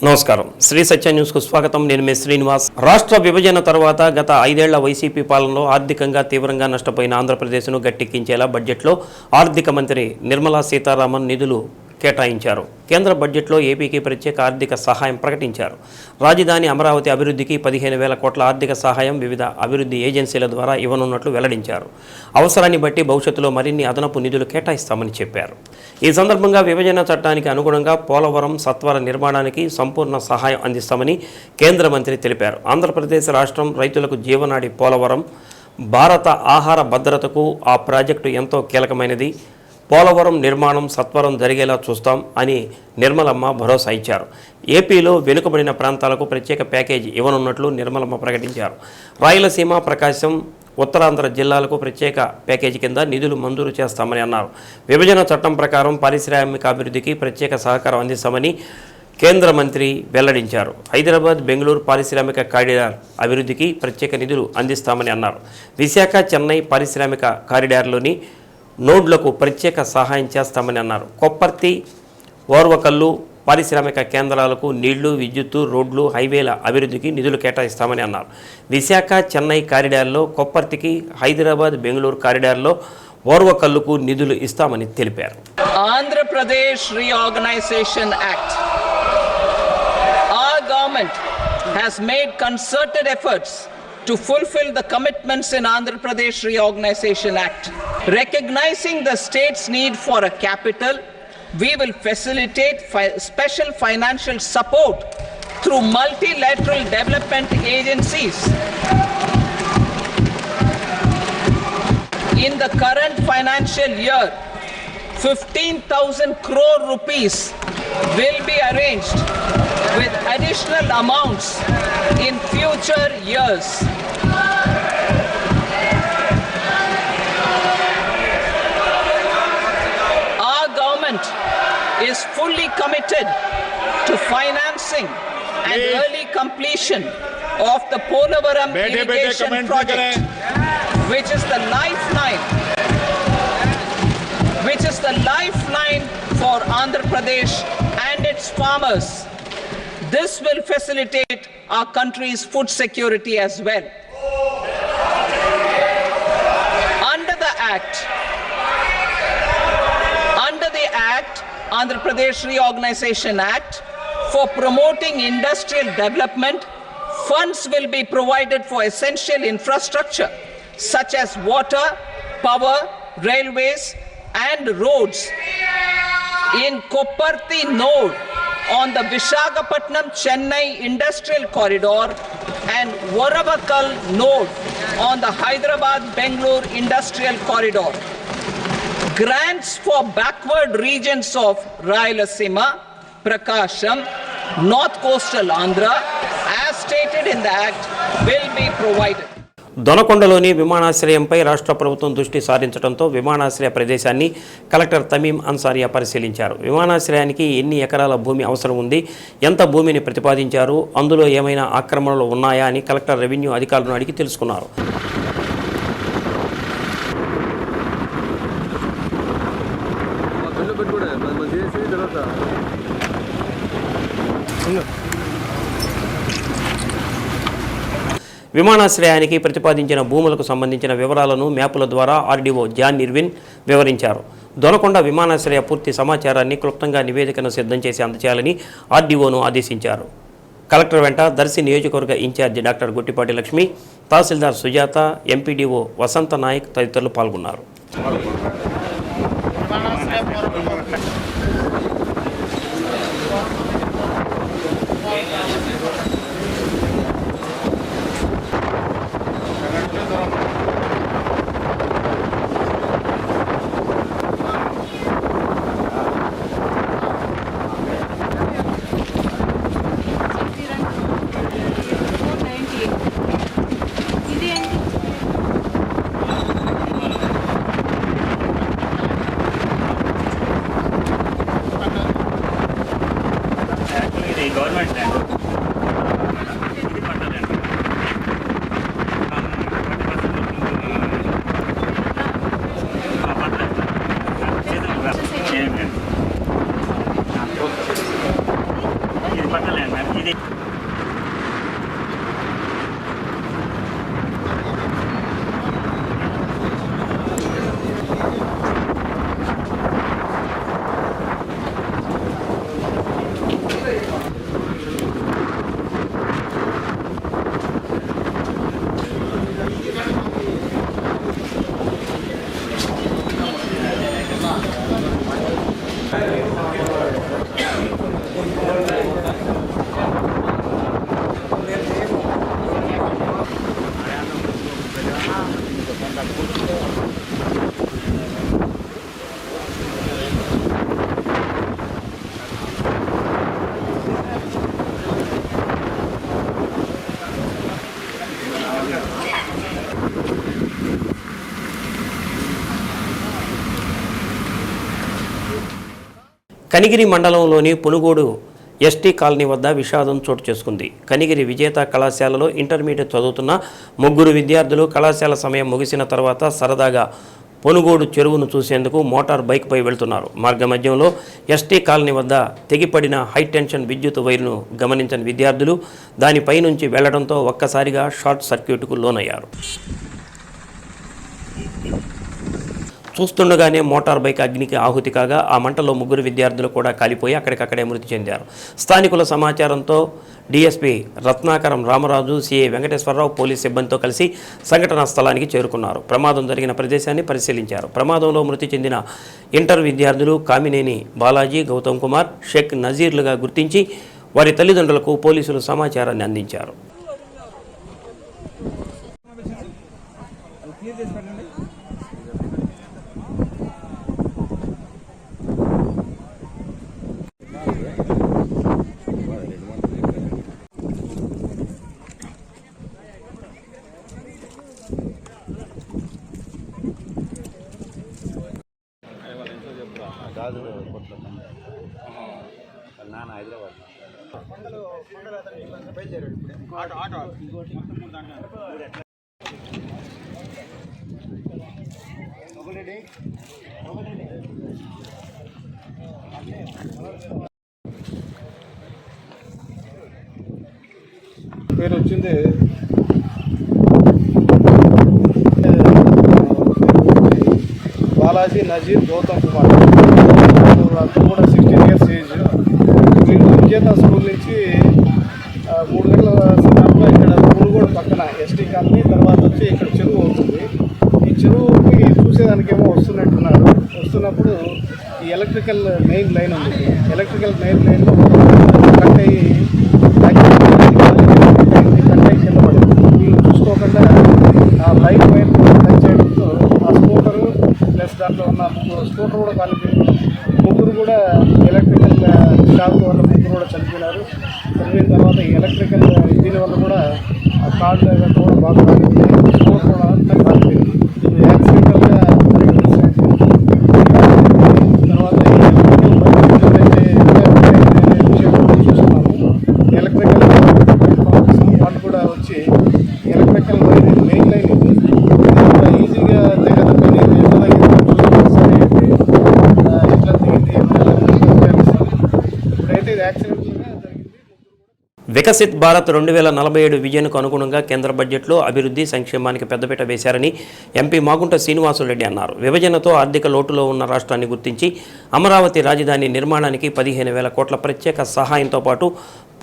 నమస్కారం. శ్రీ సత్య న్యూస్కు స్వాగతం. నేను మీ శ్రీనివాస్. రాష్ట్ర విభజన తర్వాత గత 5 ఏళ్ల వైసీపీ పాలనలో ఆర్థికంగా తీవ్రంగా నష్టపోయిన ఆంధ్రప్రదేశ్ను గట్టెక్కించేలా బడ్జెట్లో ఆర్థిక మంత్రి నిర్మలా సీతారామన్ నిధులు కేటాయించారు. కేంద్ర బడ్జెట్లో ఏపీకి ప్రత్యేక ఆర్థిక సహాయం ప్రకటించారు. రాజధాని అమరావతి అభివృద్ధికి 15,000 కోట్ల ఆర్థిక సహాయం వివిధ అభివృద్ధి ఏజెన్సీల ద్వారా ఇవ్వనున్నట్లు వెల్లడించారు. అవసరాన్ని బట్టి భవిష్యత్తులో మరిన్ని అదనపు నిధులు కేటాయిస్తామని చెప్పారు. ఈ సందర్భంగా విభజన చట్టానికి అనుగుణంగా పోలవరం సత్వర నిర్మాణానికి సంపూర్ణ సహాయం అందిస్తామని కేంద్ర మంత్రి తెలిపారు. ఆంధ్రప్రదేశ్ రాష్ట్రం రైతులకు జీవనాడి పోలవరం భారత ఆహార భద్రతకు ఆ ప్రాజెక్టు ఎంతో కీలకమైనది. పోలవరం నిర్మాణం సత్వరం జరిగేలా చూస్తాం అని నిర్మలమ్మ భరోసా ఇచ్చారు. ఏపీలో వెనుకబడిన ప్రాంతాలకు ప్రత్యేక ప్యాకేజీ ఇవ్వనున్నట్లు నిర్మలమ్మ ప్రకటించారు. రాయలసీమ, ప్రకాశం, ఉత్తరాంధ్ర జిల్లాలకు ప్రత్యేక ప్యాకేజీ కింద నిధులు మంజూరు చేస్తామని అన్నారు. విభజన చట్టం ప్రకారం పారిశ్రామిక అభివృద్ధికి ప్రత్యేక సహకారం అందిస్తామని కేంద్ర మంత్రి వెల్లడించారు. హైదరాబాద్, బెంగళూరు పారిశ్రామిక కారిడార్ అభివృద్ధికి ప్రత్యేక నిధులు అందిస్తామని అన్నారు. విశాఖ, చెన్నై పారిశ్రామిక కారిడార్లోని నోడ్లకు ప్రత్యేక సహాయం చేస్తామని అన్నారు. కొప్పర్తి, ఓర్వకల్లు పారిశ్రామిక కేంద్రాలకు నీళ్లు, విద్యుత్తు, రోడ్లు, హైవేల అభివృద్ధికి నిధులు కేటాయిస్తామని అన్నారు. విశాఖ, చెన్నై కారిడార్లో కొప్పర్తికి, హైదరాబాద్, బెంగళూరు కారిడార్లో ఓర్వకల్లుకు నిధులు ఇస్తామని తెలిపారు. Andhra Pradesh reorganisation act. Our government has made concerted efforts to fulfill the commitments in Andhra Pradesh Reorganization Act. Recognizing the state's need for a capital, we will facilitate special financial support through multilateral development agencies. In the current financial year, 15,000 crore rupees will be arranged with additional amounts in future years. Our government is fully committed to financing and early completion of the Polavaram irrigation project, which is the lifeline for Andhra Pradesh and its farmers. This will facilitate our country's food security as well. Under the Act, Andhra Pradesh Reorganization Act, for promoting industrial development, funds will be provided for essential infrastructure such as water, power, railways and roads. In Kopparthi node on the Visakhapatnam-Chennai industrial corridor and Varavakal node on the Hyderabad-Bangalore industrial corridor. Grants for backward regions of Rayalaseema, Prakasham, North Coastal Andhra, as stated in the Act, will be provided. దొనకొండలోని విమానాశ్రయంపై రాష్ట్ర ప్రభుత్వం దృష్టి సారించడంతో విమానాశ్రయ ప్రదేశాన్ని collector తమీం Ansaria పరిశీలించారు. విమానాశ్రయానికి ఎన్ని ఎకరాల భూమి అవసరం ఉంది, ఎంత భూమిని ప్రతిపాదించారు, అందులో ఏమైనా ఆక్రమణలు ఉన్నాయా అని కలెక్టర్ రెవెన్యూ అధికారులను అడిగి తెలుసుకున్నారు. విమానాశ్రయానికి ప్రతిపాదించిన భూములకు సంబంధించిన వివరాలను మ్యాపుల ద్వారా ఆర్డీఓ జాన్ ఇర్విన్ వివరించారు. దొనకొండ విమానాశ్రయ పూర్తి సమాచారాన్ని క్లుప్తంగా నివేదికను సిద్ధం చేసి అందజేయాలని ఆర్డీఓను ఆదేశించారు. కలెక్టర్ వెంట దర్శి నియోజకవర్గ ఇన్ఛార్జి డాక్టర్ గుట్టిపాటి లక్ష్మి, తహసీల్దార్ సుజాత, ఎంపీడీఓ వసంత నాయక్ తదితరులు పాల్గొన్నారు. కనిగిరి మండలంలోని పునుగోడు ఎస్టీ కాలనీ వద్ద విషాదం చోటు చేసుకుంది. కనిగిరి విజేత కళాశాలలో ఇంటర్మీడియట్ చదువుతున్న ముగ్గురు విద్యార్థులు కళాశాల సమయం ముగిసిన తర్వాత సరదాగా పునుగోడు చెరువును చూసేందుకు మోటార్ బైక్పై వెళ్తున్నారు. మార్గమధ్యంలో ఎస్టీ కాలనీ వద్ద తెగిపడిన హైటెన్షన్ విద్యుత్ వైర్ను గమనించిన విద్యార్థులు దానిపై నుంచి వెళ్లడంతో ఒక్కసారిగా షార్ట్ సర్క్యూట్కు లోనయ్యారు. చూస్తుండగానే మోటార్ బైక్ అగ్నికి ఆహుతి కాగా ఆ మంటలో ముగ్గురు విద్యార్థులు కూడా కాలిపోయి అక్కడికక్కడే మృతి చెందారు. స్థానికుల సమాచారంతో DSP Ratnakaram Ramaraju, CI Venkateswararao police సిబ్బందితో కలిసి సంఘటనా స్థలానికి చేరుకున్నారు. ప్రమాదం జరిగిన ప్రదేశాన్ని పరిశీలించారు. ప్రమాదంలో మృతి చెందిన ఇంటర్ విద్యార్థులు కామినేని బాలాజీ, గౌతమ్ కుమార్, షేక్ నజీర్లుగా గుర్తించి వారి తల్లిదండ్రులకు పోలీసులు సమాచారాన్ని అందించారు. నాన్న హైదరాబాద్ పేరు వచ్చింది బాలాజీ, నజీర్, గౌతమ్ కుమార్. అందరూ కూడా 16 ఇయర్స్ ఏజ్. వీళ్ళు విజేత స్కూల్ నుంచి 3 గంటల సమయంలో ఇక్కడ పునుగోడు పక్కన ఎస్టీ కాలనీ తర్వాత వచ్చి ఇక్కడ చెరువు అవుతుంది. ఈ చెరువుకి చూసేదానికేమో వస్తున్నప్పుడు ఈ ఎలక్ట్రికల్ మెయిన్ లైన్ ఉంది. ఎలక్ట్రికల్ మెయిన్ లైన్లో కట్ అయ్యి కింద పడింది. వీళ్ళు చూసుకోకుండా ఆ లైన్ వైర్ టచ్ చేయడంతో ఆ స్కూటరు ప్లస్ దాంట్లో ఉన్న స్కూటర్ కూడా కాలిపోయింది. ముగ్గురు కూడా ఎలక్ట్రికల్ షాక్ వల్ల ముగ్గురు కూడా చనిపోయినారు. చనిపోయిన తర్వాత ఈ ఎలక్ట్రికల్ దీనివల్ల కూడా ఆ కార్డు కూడా బాగా కాలిపోయింది. స్కూటర్ కూడా కాలిపోయింది. ఇది యాక్సిడెంటల్గా తర్వాత ఎలక్ట్రికల్ వాళ్ళు కూడా వచ్చి ఎలక్ట్రికల్ మెయిన్ లైన్ ఈజీగా తెగదని ఎట్లా తెగింది ఇప్పుడైతే ఇది యాక్సిడెంట్గా జరిగింది. వికసిత్ భారత్ 2047 విజన్కు అనుగుణంగా కేంద్ర బడ్జెట్లో అభివృద్ధి, సంక్షేమానికి పెద్దపీట వేశారని ఎంపీ మాగుంట శ్రీనివాసులరెడ్డి అన్నారు. విభజనతో ఆర్థిక లోటులో ఉన్న రాష్ట్రాన్ని గుర్తించి అమరావతి రాజధాని నిర్మాణానికి 15,000 కోట్ల ప్రత్యేక సహాయంతో పాటు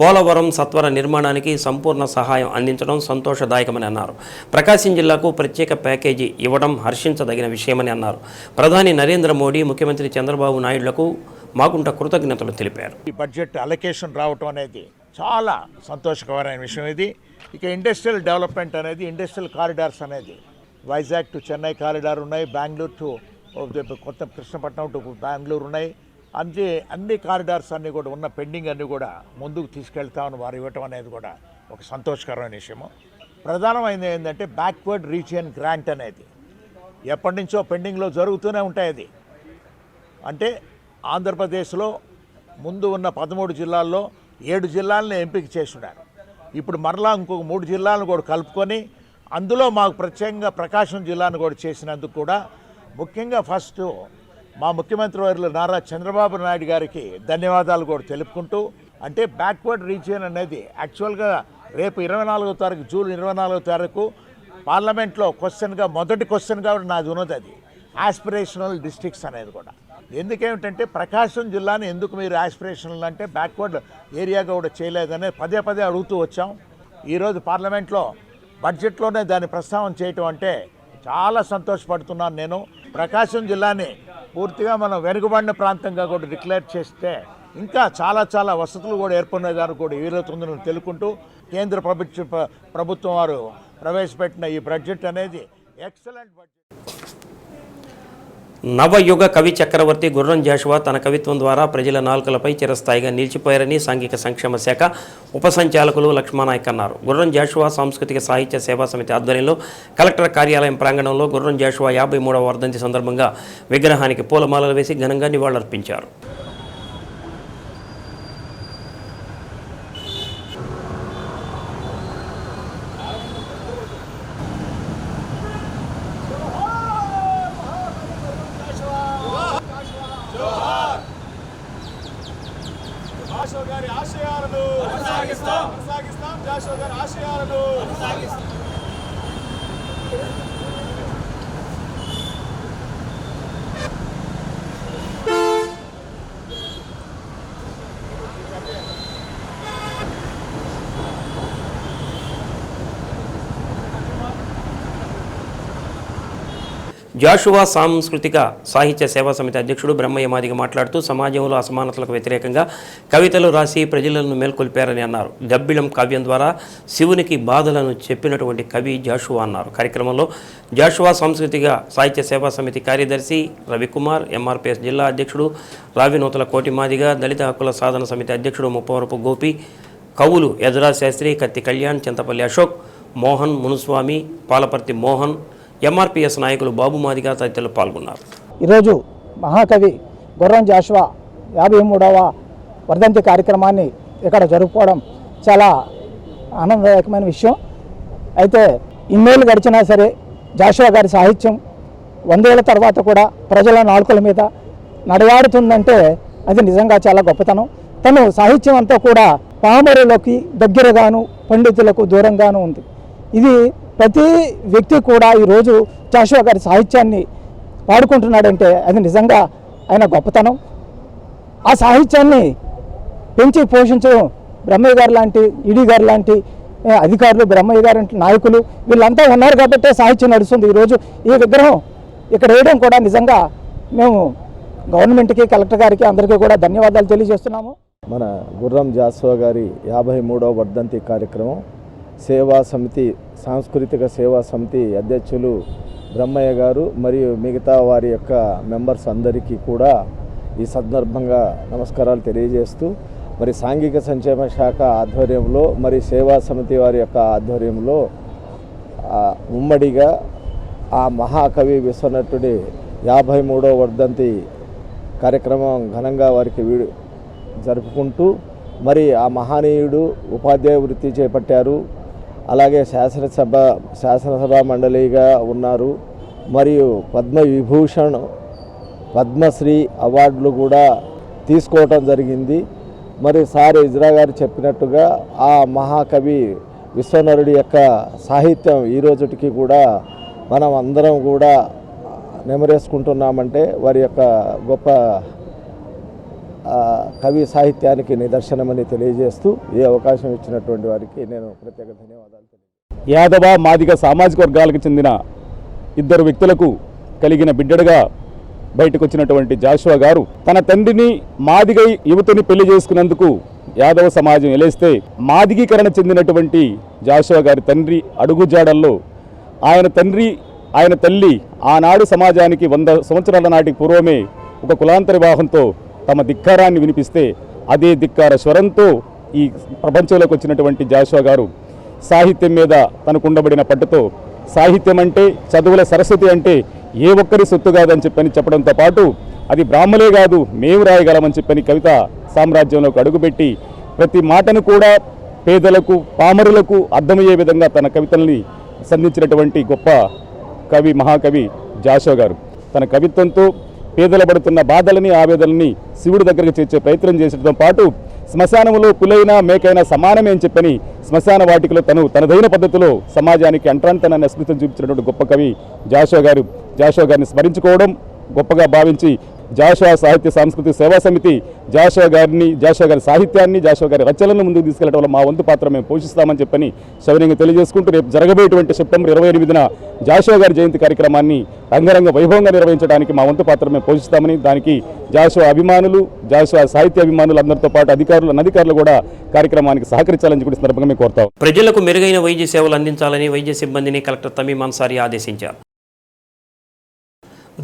పోలవరం సత్వర నిర్మాణానికి సంపూర్ణ సహాయం అందించడం సంతోషదాయకమని అన్నారు. ప్రకాశం జిల్లాకు ప్రత్యేక ప్యాకేజీ ఇవ్వడం హర్షించదగిన విషయమని అన్నారు. ప్రధాని నరేంద్ర మోడీ, ముఖ్యమంత్రి చంద్రబాబు నాయుడులకు మాగుంట కృతజ్ఞతలు తెలిపారు. ఈ బడ్జెట్ అలొకేషన్ రావటం అనేది చాలా సంతోషకరమైన విషయం. ఇది ఇక ఇండస్ట్రియల్ డెవలప్మెంట్ అనేది, ఇండస్ట్రియల్ కారిడార్స్ అనేది వైజాగ్ టు చెన్నై కారిడార్ ఉన్నాయి, బెంగళూరు టు కొత్త కృష్ణపట్నం టు బెంగళూరు ఉన్నాయి. అన్ని కారిడార్స్ అన్నీ కూడా ఉన్న పెండింగ్ అన్నీ కూడా ముందుకు తీసుకెళ్తామని వారు ఇవ్వటం అనేది కూడా ఒక సంతోషకరమైన విషయము. ప్రధానమైనది ఏంటంటే బ్యాక్వర్డ్ రీజియన్ గ్రాంట్ అనేది ఎప్పటి నుంచో పెండింగ్లో జరుగుతూనే ఉంటాయి. అది అంటే ఆంధ్రప్రదేశ్లో ముందు ఉన్న 13 జిల్లాల్లో 7 జిల్లాలను ఎంపిక చేస్తున్నారు. ఇప్పుడు మరలా ఇంకొక 3 జిల్లాలను కూడా కలుపుకొని అందులో మాకు ప్రత్యేకంగా ప్రకాశం జిల్లాను కూడా చేసినందుకు కూడా ముఖ్యంగా ఫస్ట్ మా ముఖ్యమంత్రి వర్యులు నారా చంద్రబాబు నాయుడు గారికి ధన్యవాదాలు కూడా తెలుపుకుంటూ, అంటే బ్యాక్వర్డ్ రీజియన్ అనేది యాక్చువల్గా రేపు 24వ తారీఖు జూన్ 24వ తారీఖు పార్లమెంట్లో మొదటి క్వశ్చన్గా నాది ఉన్నది అది ఆస్పిరేషనల్ డిస్ట్రిక్ట్స్ అనేది కూడా. ఎందుకేమిటంటే ప్రకాశం జిల్లాని ఎందుకు మీరు ఆస్పిరేషనల్ అంటే బ్యాక్వర్డ్ ఏరియాగా కూడా చేయలేదని పదే అడుగుతూ వచ్చాం. ఈరోజు పార్లమెంట్లో బడ్జెట్లోనే దాన్ని ప్రస్తావన చేయటం అంటే చాలా సంతోషపడుతున్నాను నేను. ప్రకాశం జిల్లాని పూర్తిగా మనం వెనుకబడిన ప్రాంతంగా కూడా డిక్లేర్ చేస్తే ఇంకా చాలా వసతులు కూడా ఏర్పడినదానికి కూడా వీలవుతుందని తెలుపుకుంటూ కేంద్ర ప్రభుత్వం వారు ప్రవేశపెట్టిన ఈ బడ్జెట్ అనేది ఎక్సలెంట్ బడ్జెట్. నవయుగ కవి చక్రవర్తి గుర్రం జాషువా తన కవిత్వం ద్వారా ప్రజల నాలుకలపై చిరస్థాయిగా నిలిచిపోయారని సాంఘిక సంక్షేమ శాఖ ఉప సంచాలకులు లక్ష్మణనాయక్ అన్నారు. గుర్రం జాషువా సాంస్కృతిక సాహిత్య సేవా సమితి ఆధ్వర్యంలో కలెక్టర్ కార్యాలయం ప్రాంగణంలో గుర్రం జాషువా 53వ వర్ధంతి సందర్భంగా విగ్రహానికి పూలమాలలు వేసి ఘనంగా నివాళులర్పించారు. జాషువా గారి ఆశయాలను కొనసాగిస్తాం. జాషువా గారి ఆశయాలను కొనసాగిస్తాం. జాషువా సాంస్కృతిక సాహిత్య సేవా సమితి అధ్యక్షుడు బ్రహ్మయ్య మాదిగ మాట్లాడుతూ సమాజంలో అసమానతలకు వ్యతిరేకంగా కవితలు రాసి ప్రజలను మేల్కొల్పారని అన్నారు. గబ్బిళం కావ్యం ద్వారా శివునికి బాధలను చెప్పినటువంటి కవి జాషువా అన్నారు. కార్యక్రమంలో జాషువా సాంస్కృతిక సాహిత్య సేవా సమితి కార్యదర్శి రవికుమార్, ఎంఆర్పిఎస్ జిల్లా అధ్యక్షుడు రావినూతల కోటి మాదిగ, దళిత హక్కుల సాధన సమితి అధ్యక్షుడు ముప్పవరపు గోపి, కవులు యదురాజ్ శాస్త్రి, కత్తి కళ్యాణ్, చింతపల్లి అశోక్, మోహన్ మునుస్వామి, పాలపర్తి మోహన్, ఎంఆర్పిఎస్ నాయకులు బాబు మాదిగ తదితరులు పాల్గొన్నారు. ఈరోజు మహాకవి గుర్రం జాషువా 53వ వర్ధంతి కార్యక్రమాన్ని ఇక్కడ జరుపుకోవడం చాలా ఆనందదాయకమైన విషయం. అయితే ఇన్నేళ్ళు గడిచినా సరే జాషువా గారి సాహిత్యం 100 ఏళ్ల తర్వాత కూడా ప్రజల నాలుకల మీద నడయాడుతుందంటే అది నిజంగా చాలా గొప్పతనం. తను సాహిత్యం అంతా కూడా పామరులకి దగ్గరగాను పండితులకు దూరంగాను ఉంది. ఇది ప్రతి వ్యక్తి కూడా ఈరోజు జాషువా గారి సాహిత్యాన్ని పాడుకుంటున్నాడంటే అది నిజంగా ఆయన గొప్పతనం. ఆ సాహిత్యాన్ని పెంచి పోషించడం బ్రహ్మయ్య గారు లాంటి, ఈడీ గారు లాంటి అధికారులు, బ్రహ్మయ్య గారు నాయకులు వీళ్ళంతా ఉన్నారు కాబట్టే సాహిత్యం నడుస్తుంది. ఈరోజు ఈ విగ్రహం ఇక్కడ వేయడం కూడా నిజంగా మేము గవర్నమెంట్కి, కలెక్టర్ గారికి అందరికీ కూడా ధన్యవాదాలు తెలియజేస్తున్నాము. మన గుర్రం జాషువా గారి 53వ వర్ధంతి కార్యక్రమం సేవా సమితి, సాంస్కృతిక సేవా సమితి అధ్యక్షులు బ్రహ్మయ్య గారు మరియు మిగతా వారి యొక్క మెంబర్స్ అందరికీ కూడా ఈ సందర్భంగా నమస్కారాలు తెలియజేస్తూ, మరి సాంఘిక సంక్షేమ శాఖ ఆధ్వర్యంలో మరి సేవా సమితి వారి యొక్క ఆధ్వర్యంలో ఉమ్మడిగా ఆ మహాకవి విశ్వనటుడి 53వ వర్ధంతి కార్యక్రమం ఘనంగా వారికి జరుపుకుంటూ, మరి ఆ మహనీయుడు ఉపాధ్యాయ వృత్తి చేపట్టారు. అలాగే శాసనసభ మండలిగా ఉన్నారు. మరియు పద్మవిభూషణ్, పద్మశ్రీ అవార్డులు కూడా తీసుకోవటం జరిగింది. మరి సార్ ఇజ్రా గారు చెప్పినట్టుగా ఆ మహాకవి విశ్వనరుడి యొక్క సాహిత్యం ఈ రోజుటికి కూడా మనం అందరం కూడా నెమరేసుకుంటున్నామంటే వారి యొక్క గొప్ప కవి సాహిత్యానికి నిదర్శనమని తెలియజేస్తూ ఈ అవకాశం ఇచ్చినటువంటి వారికి నేను ప్రత్యేక ధన్యవాదాలు తెలియజేస్తాను. యాదవ మాదిగ సామాజిక వర్గాలకు చెందిన ఇద్దరు వ్యక్తులకు కలిగిన బిడ్డడుగా బయటకు వచ్చినటువంటి జాషువా గారు తన తండ్రిని మాదిగ యువతిని పెళ్లి చేసుకున్నందుకు యాదవ సమాజం ఎలేస్తే మాదిగీకరణ చెందినటువంటి జాషువా గారి తండ్రి అడుగుజాడల్లో ఆయన తండ్రి, ఆయన తల్లి ఆనాడు సమాజానికి 100 సంవత్సరాల నాటి పూర్వమే ఒక కులాంతర వివాహంతో తమ ధిక్కారాన్ని వినిపిస్తే అదే ధిక్కార స్వరంతో ఈ ప్రపంచంలోకి వచ్చినటువంటి జాషువా గారు సాహిత్యం మీద తనకుండబడిన పట్టుతో సాహిత్యం అంటే, చదువుల సరస్వతి అంటే ఏ ఒక్కరి సొత్తు కాదని చెప్పడంతో పాటు అది బ్రాహ్మలే కాదు మేము రాయగలమని చెప్పని కవిత సామ్రాజ్యంలోకి అడుగుపెట్టి ప్రతి మాటను కూడా పేదలకు, పామరులకు అర్థమయ్యే విధంగా తన కవితల్ని సంధించినటువంటి గొప్ప కవి, మహాకవి జాషువా గారు తన కవిత్వంతో పేదల పడుతున్న బాధలని, ఆవేదనని శివుడి దగ్గరకు చేర్చే ప్రయత్నం చేసడంతో పాటు శ్మశానంలో పులైనా మేకైనా సమానమే అని చెప్పని శ్మశాన వాటికలో తనదైన పద్ధతిలో సమాజానికి అంటరానితనాన్ని స్మృతిని చూపించినటువంటి గొప్ప కవి జాషువా గారిని స్మరించుకోవడం గొప్పగా భావించి జాషువా సాహిత్య సాంస్కృతిక సేవా సమితి జాషువా గారి సాహిత్యాన్ని జాషువా గారి రచనలను ముందుకు తీసుకెళ్లడంలో మా వంతు పాత్ర మేము పోషిస్తామని చెప్పని సవినయంగా తెలియజేసుకుంటూ రేపు జరగబోయేటువంటి సెప్టెంబర్ 28న జాషువా గారి జయంతి కార్యక్రమాన్ని రంగరంగ వైభవంగా నిర్వహించడానికి మా వంతు పాత్ర మేము పోషిస్తామని, దానికి జాషువా అభిమానులు, జాషువా సాహిత్య అభిమానులు అందరితో పాటు అధికారులు కూడా కార్యక్రమానికి సహకరించాలని కూడా సందర్భంగా మేము కోరుతాం. ప్రజలకు మెరుగైన వైద్య సేవలు అందించాలని వైద్య సిబ్బందిని కలెక్టర్ తమీం అన్సారీ ఆదేశించారు.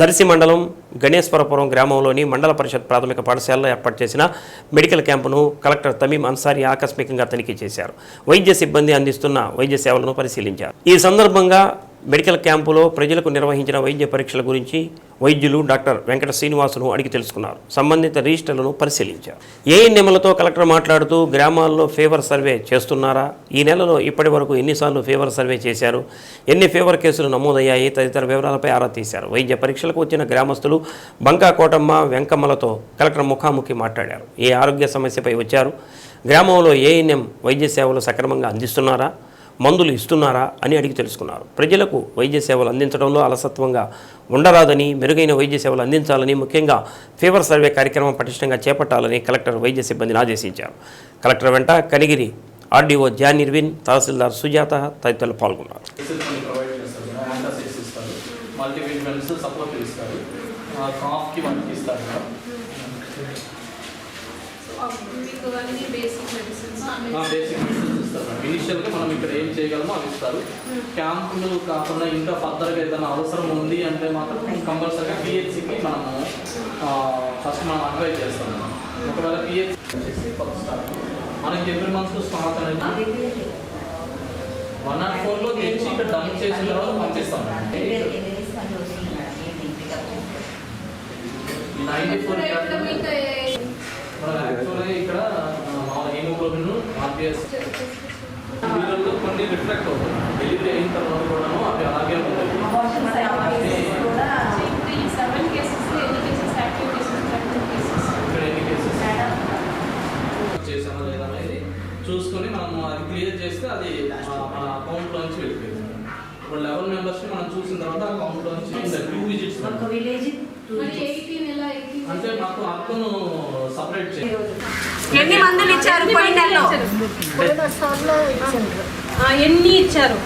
దర్శి మండలం గణేశ్వరపురం గ్రామంలోని మండల పరిషత్ ప్రాథమిక పాఠశాలలో ఏర్పాటు చేసిన మెడికల్ క్యాంపును కలెక్టర్ తమీం అన్సారీ ఆకస్మికంగా తనిఖీ చేశారు. వైద్య సిబ్బంది అందిస్తున్న వైద్య సేవలను పరిశీలించారు. ఈ సందర్భంగా మెడికల్ క్యాంపులో ప్రజలకు నిర్వహించిన వైద్య పరీక్షల గురించి వైద్యులు డాక్టర్ వెంకట శ్రీనివాసును అడిగి తెలుసుకున్నారు. సంబంధిత రిజిస్టర్లను పరిశీలించారు. ఏఎన్ఎంలతో కలెక్టర్ మాట్లాడుతూ గ్రామాల్లో ఫీవర్ సర్వే చేస్తున్నారా, ఈ నెలలో ఇప్పటి వరకు ఎన్నిసార్లు ఫీవర్ సర్వే చేశారు, ఎన్ని ఫీవర్ కేసులు నమోదయ్యాయి తదితర వివరాలపై ఆరా తీశారు. వైద్య పరీక్షలకు వచ్చిన గ్రామస్తులు బంకా కోటమ్మ వెంకమ్మలతో కలెక్టర్ ముఖాముఖి మాట్లాడారు. ఏ ఆరోగ్య సమస్యపై వచ్చారు, గ్రామంలో ఏఎన్ఎం వైద్య సేవలు సక్రమంగా అందిస్తున్నారా, మందులు ఇస్తున్నారా అని అడిగి తెలుసుకున్నారు. ప్రజలకు వైద్య సేవలు అందించడంలో అలసత్వంగా ఉండరాదని, మెరుగైన వైద్య సేవలు అందించాలని, ముఖ్యంగా ఫీవర్ సర్వే కార్యక్రమం పటిష్టంగా చేపట్టాలని కలెక్టర్ వైద్య సిబ్బందిని ఆదేశించారు. కలెక్టర్ వెంట కనిగిరి ఆర్డీఓ జాన్ ఇర్విన్, తహసీల్దార్ సుజాత తదితరులు పాల్గొన్నారు. ఇనిషియల్గా మనం ఇక్కడ ఏం చేయగలమో అవి ఇస్తారు. క్యాంపులు కాకుండా ఇంకా ఫర్దర్గా ఏదైనా అవసరం ఉంది అంటే మాత్రం కంపల్సరీగా పిహెచ్సికి మనము ఫస్ట్ మనం అడ్వైజ్ చేస్తాం. ఒకవేళ పిహెచ్సి మనకి ఎవ్రీ మంత్ స్టాక్ అనేది 104లో తెచ్చి ఇక్కడ డంప్ చేసిన తర్వాత పంపిస్తాం. 94 యాక్చువల్గా ఇక్కడ హీమోగ్లోబిన్ ఆర్పిఎస్ వీళ్ళలో కొన్ని రిఫ్లెక్ట్ అవుతుంది. డెలివరీ అయిన తర్వాత కూడాను అవి అలాగే ఉంటాయి. ఇక్కడ ఎన్ని కేసెస్ చేసామో లేదా అనేది చూసుకొని మనం అది క్లియర్ చేస్తే అది మన అకౌంట్లోంచి వెళ్ళిపోయింది. ఇప్పుడు 11 మెంబర్స్ని మనం చూసిన తర్వాత అకౌంట్లోంచి 2 విజిట్స్ అంటే మాకు అకౌంట్ సపరేట్ చేయాలి. ఎన్ని మందులు ఇచ్చారు పోయిన నెలలో? ఎన్ని ఇచ్చారు?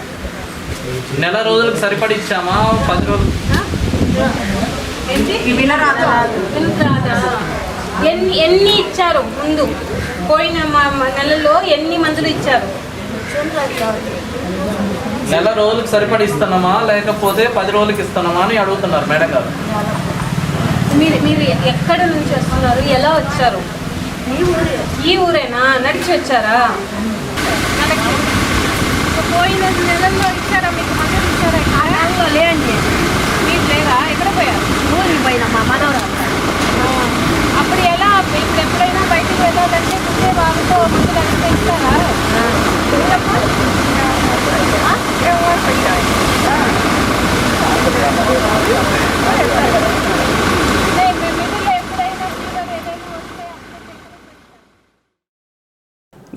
నెల రోజులకు సరిపడి ఇచ్చామా 10 రోజులు? ఎన్ని ఇచ్చారు ముందు? పోయిన నెలలో ఎన్ని మందులు ఇచ్చారు? నెల రోజులకు సరిపడి ఇస్తున్నామా లేకపోతే 10 రోజులకి ఇస్తున్నామా అని అడుగుతున్నారు మేడం గారు. మీరు ఎక్కడ నుంచి వస్తున్నారు, ఎలా వచ్చారు? ఈ ఊరేనా? నడిచి వచ్చారా? పోయిన నెలల్లో ఇచ్చారా మీకు? మందులు ఇచ్చారా? లేదండి. మీరు లేరా? ఎక్కడ పోయారు? ఊరికి పోయినా మా మనవరాలు. అప్పుడు ఎలా? ఇప్పుడు ఎప్పుడైనా బయటకు వెళ్ళాలంటే ముందే వాళ్ళతో మందులు అడిగితే ఇస్తారా?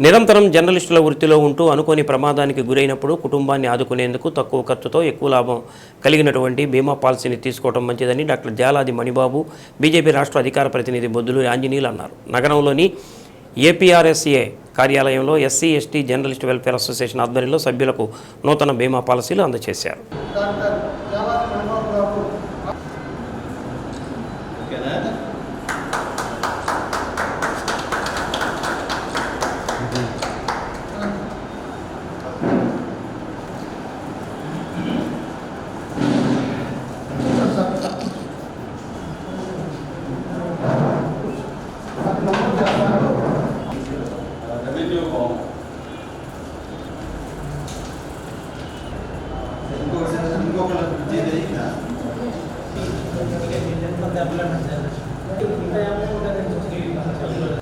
నిరంతరం జర్నలిస్టుల వృత్తిలో ఉంటూ అనుకోని ప్రమాదానికి గురైనప్పుడు కుటుంబాన్ని ఆదుకునేందుకు తక్కువ ఖర్చుతో ఎక్కువ లాభం కలిగినటువంటి బీమా పాలసీని తీసుకోవడం మంచిదని డాక్టర్ జాలాది మణిబాబు, బీజేపీ రాష్ట్ర అధికార ప్రతినిధి బొద్దులూరి ఆంజనేయులు అన్నారు. నగరంలోని ఏపీఆర్ఎస్ఏ కార్యాలయంలో SC ST journalist welfare association ఆధ్వర్యంలో సభ్యులకు నూతన బీమా పాలసీలు అందజేశారు.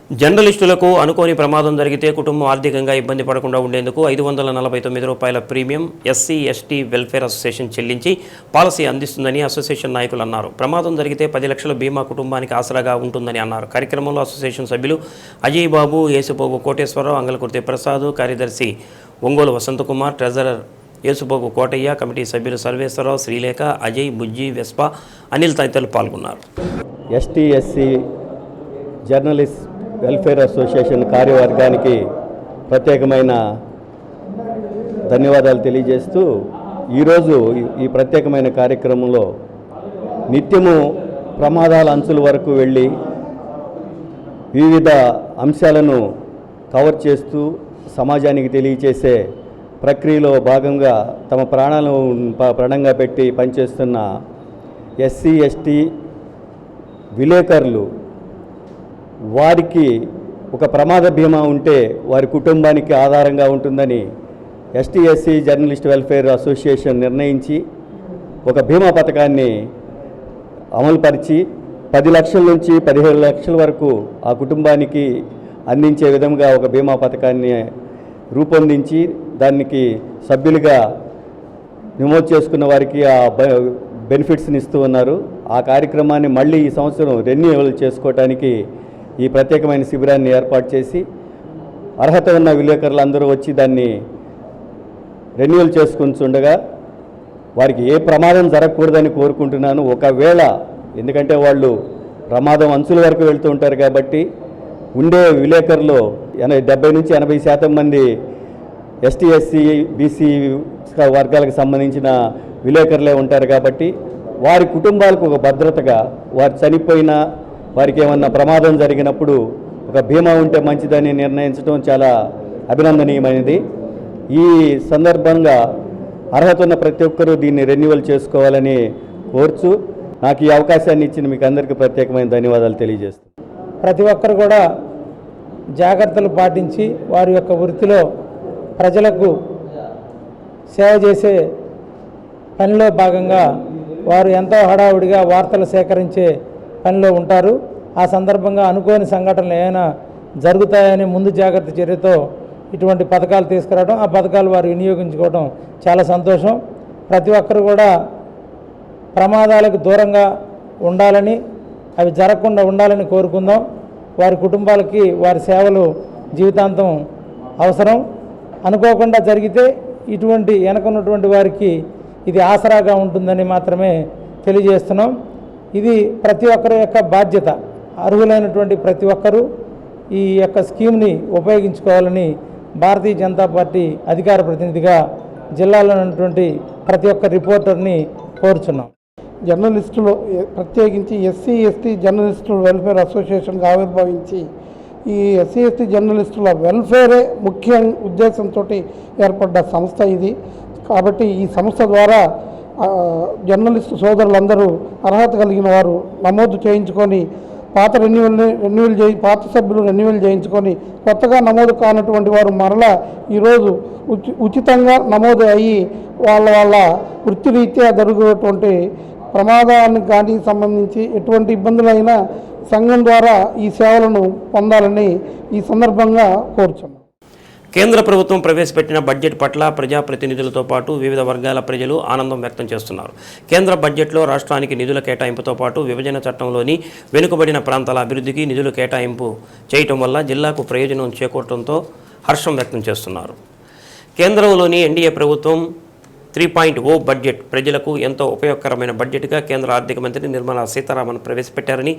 జర్నలిస్టులకు అనుకోని ప్రమాదం జరిగితే కుటుంబం ఆర్థికంగా ఇబ్బంది పడకుండా ఉండేందుకు 549 రూపాయల premium SC ST welfare association చెల్లించి పాలసీ అందిస్తుందని అసోసియేషన్ నాయకులు అన్నారు. ప్రమాదం జరిగితే 10 లక్షల బీమా కుటుంబానికి ఆసరాగా ఉంటుందని అన్నారు. కార్యక్రమంలో అసోసియేషన్ సభ్యులు అజయ్ బాబు, యేసుపోగు కోటేశ్వరరావు, అంగలకుర్తి ప్రసాద్, కార్యదర్శి ఒంగోలు వసంతకుమార్, ట్రెజరర్ యేసుపోగు కోటయ్య, కమిటీ సభ్యులు సర్వేశ్వరరావు, శ్రీలేఖ, అజయ్, బుజ్జి, వెస్ప, అనిల్ తదితరులు పాల్గొన్నారు. ST SC journalist welfare association కార్యవర్గానికి ప్రత్యేకమైన ధన్యవాదాలు తెలియజేస్తూ ఈరోజు ఈ ప్రత్యేకమైన కార్యక్రమంలో నిత్యము ప్రమాదాల అంచుల వరకు వెళ్ళి వివిధ అంశాలను కవర్ చేస్తూ సమాజానికి తెలియచేసే ప్రక్రియలో భాగంగా తమ ప్రాణాలను ప్రాణంగా పెట్టి పనిచేస్తున్న ఎస్సీ ఎస్టీ విలేకరులు వారికి ఒక ప్రమాద బీమా ఉంటే వారి కుటుంబానికి ఆధారంగా ఉంటుందని ST SC journalist welfare association నిర్ణయించి ఒక బీమా పథకాన్ని అమలుపరిచి 10 లక్షల నుంచి 15 లక్షల వరకు ఆ కుటుంబానికి అందించే విధంగా ఒక బీమా పథకాన్ని రూపొందించి దానికి సభ్యులుగా నమోదు చేసుకున్న వారికి ఆ బెనిఫిట్స్ని ఇస్తూ ఉన్నారు. ఆ కార్యక్రమాన్ని మళ్ళీ ఈ సంవత్సరం రెన్యూవల్ చేసుకోవడానికి ఈ ప్రత్యేకమైన శిబిరాన్ని ఏర్పాటు చేసి అర్హత ఉన్న విలేకరులందరూ వచ్చి దాన్ని రెన్యూవల్ చేసుకుంటుండగా వారికి ఏ ప్రమాదం జరగకూడదని కోరుకుంటున్నాను. ఒకవేళ ఎందుకంటే వాళ్ళు ప్రమాదం అంచుల వరకు వెళ్తూ ఉంటారు కాబట్టి ఉండే విలేకరులు 70 నుంచి 80% మంది ఎస్టీ ఎస్సీ బీసీ వర్గాలకు సంబంధించిన విలేకరులే ఉంటారు కాబట్టి వారి కుటుంబాలకు ఒక భద్రతగా వారు చనిపోయినా వారికి ఏమన్నా ప్రమాదం జరిగినప్పుడు ఒక బీమా ఉంటే మంచిదని నిర్ణయించడం చాలా అభినందనీయమైనది. ఈ సందర్భంగా అర్హత ఉన్న ప్రతి ఒక్కరూ దీన్ని రెన్యువల్ చేసుకోవాలని కోరుచు నాకు ఈ అవకాశాన్ని ఇచ్చిన మీకు అందరికీ ప్రత్యేకమైన ధన్యవాదాలు తెలియజేస్తాను. ప్రతి ఒక్కరు కూడా జాగ్రత్తలు పాటించి వారి యొక్క వృత్తిలో ప్రజలకు సేవ చేసే పనిలో భాగంగా వారు ఎంతో హడావుడిగా వార్తలు సేకరించే పనిలో ఉంటారు. ఆ సందర్భంగా అనుకోని సంఘటనలు ఏమైనా జరుగుతాయని ముందు జాగ్రత్త చర్యతో ఇటువంటి పథకాలు తీసుకురావడం, ఆ పథకాలు వారు వినియోగించుకోవడం చాలా సంతోషం. ప్రతి ఒక్కరు కూడా ప్రమాదాలకు దూరంగా ఉండాలని, అవి జరగకుండా ఉండాలని కోరుకుందాం. వారి కుటుంబాలకి వారి సేవలు జీవితాంతం అవసరం. అనుకోకుండా జరిగితే ఇటువంటి వెనకున్నటువంటి వారికి ఇది ఆసరాగా ఉంటుందని మాత్రమే తెలియజేస్తున్నాం. ఇది ప్రతి ఒక్కరి యొక్క బాధ్యత. అర్హులైనటువంటి ప్రతి ఒక్కరూ ఈ యొక్క స్కీమ్ని ఉపయోగించుకోవాలని భారతీయ జనతా పార్టీ అధికార ప్రతినిధిగా జిల్లాలో ఉన్నటువంటి ప్రతి ఒక్క రిపోర్టర్ని కోరుచున్నాం. జర్నలిస్టులు ప్రత్యేకించి ఎస్సీ ఎస్టీ జర్నలిస్టుల వెల్ఫేర్ అసోసియేషన్గా ఆవిర్భవించి ఈ ఎస్సీ ఎస్టీ జర్నలిస్టుల వెల్ఫేరే ముఖ్య ఉద్దేశంతో ఏర్పడ్డ సంస్థ ఇది. కాబట్టి ఈ సంస్థ ద్వారా జర్నలిస్టు సోదరులందరూ అర్హత కలిగిన వారు నమోదు చేయించుకొని పాత పాత సభ్యులు రెన్యువల్ చేయించుకొని కొత్తగా నమోదు కానటువంటి వారు మరలా ఈరోజు ఉచితంగా నమోదు అయ్యి వాళ్ళ వృత్తిరీత్యా జరుగుతున్నటువంటి ప్రమాదానికి కానీ సంబంధించి ఎటువంటి ఇబ్బందులైనా సంఘం ద్వారా ఈ సేవలను పొందాలని ఈ సందర్భంగా కోరుచున్నాం. కేంద్ర ప్రభుత్వం ప్రవేశపెట్టిన బడ్జెట్ పట్ల ప్రజాప్రతినిధులతో పాటు వివిధ వర్గాల ప్రజలు ఆనందం వ్యక్తం చేస్తున్నారు. కేంద్ర బడ్జెట్లో రాష్ట్రానికి నిధుల కేటాయింపుతో పాటు విభజన చట్టంలోని వెనుకబడిన ప్రాంతాల అభివృద్ధికి నిధులు కేటాయింపు చేయటం వల్ల జిల్లాకు ప్రయోజనం చేకూరడంతో హర్షం వ్యక్తం చేస్తున్నారు. కేంద్రంలోని ఎన్డీఏ ప్రభుత్వం 3.0 బడ్జెట్ ప్రజలకు ఎంతో ఉపయోగకరమైన బడ్జెట్గా కేంద్ర ఆర్థిక మంత్రి నిర్మలా సీతారామన్ ప్రవేశపెట్టారని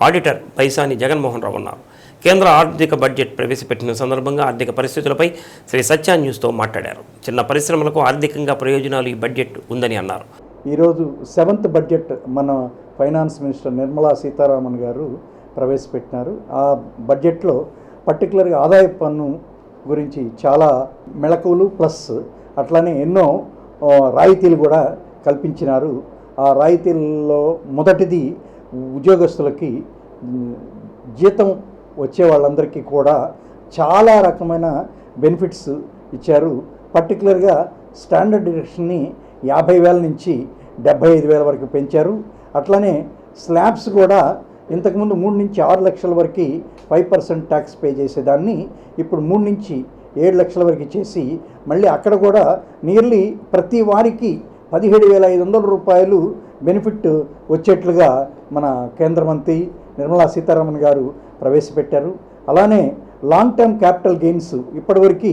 ఆడిటర్ బైసాని జగన్మోహన్ రావు అన్నారు. కేంద్ర ఆర్థిక బడ్జెట్ ప్రవేశపెట్టిన సందర్భంగా ఆర్థిక పరిస్థితులపై శ్రీ సత్య న్యూస్తో మాట్లాడారు. చిన్న పరిశ్రమలకు ఆర్థికంగా ప్రయోజనాలు ఈ బడ్జెట్ ఉందని అన్నారు. ఈరోజు 7th బడ్జెట్ మన ఫైనాన్స్ మినిస్టర్ నిర్మలా సీతారామన్ గారు ప్రవేశపెట్టినారు. ఆ బడ్జెట్లో పర్టికులర్గా ఆదాయ పన్ను గురించి చాలా మెళకువలు ప్లస్ అట్లానే ఎన్నో రాయితీలు కూడా కల్పించినారు. ఆ రాయితీల్లో మొదటిది ఉద్యోగస్తులకి జీతం వచ్చే వాళ్ళందరికీ కూడా చాలా రకమైన బెనిఫిట్స్ ఇచ్చారు. పర్టికులర్గా స్టాండర్డ్ డిడక్షన్ని 50,000 నుంచి 75,000 వరకు పెంచారు. అట్లనే స్లాబ్స్ కూడా ఇంతకుముందు 3 నుంచి 6 లక్షల వరకు 5% ట్యాక్స్ పే చేసేదాన్ని ఇప్పుడు 3 నుంచి 7 లక్షల వరకు చేసి మళ్ళీ అక్కడ కూడా నియర్లీ ప్రతి వారికి 17,500 రూపాయలు బెనిఫిట్ వచ్చేట్లుగా మన కేంద్ర మంత్రి నిర్మలా సీతారామన్ గారు ప్రవేశపెట్టారు. అలానే లాంగ్ టర్మ్ క్యాపిటల్ గెయిన్స్ ఇప్పటివరకు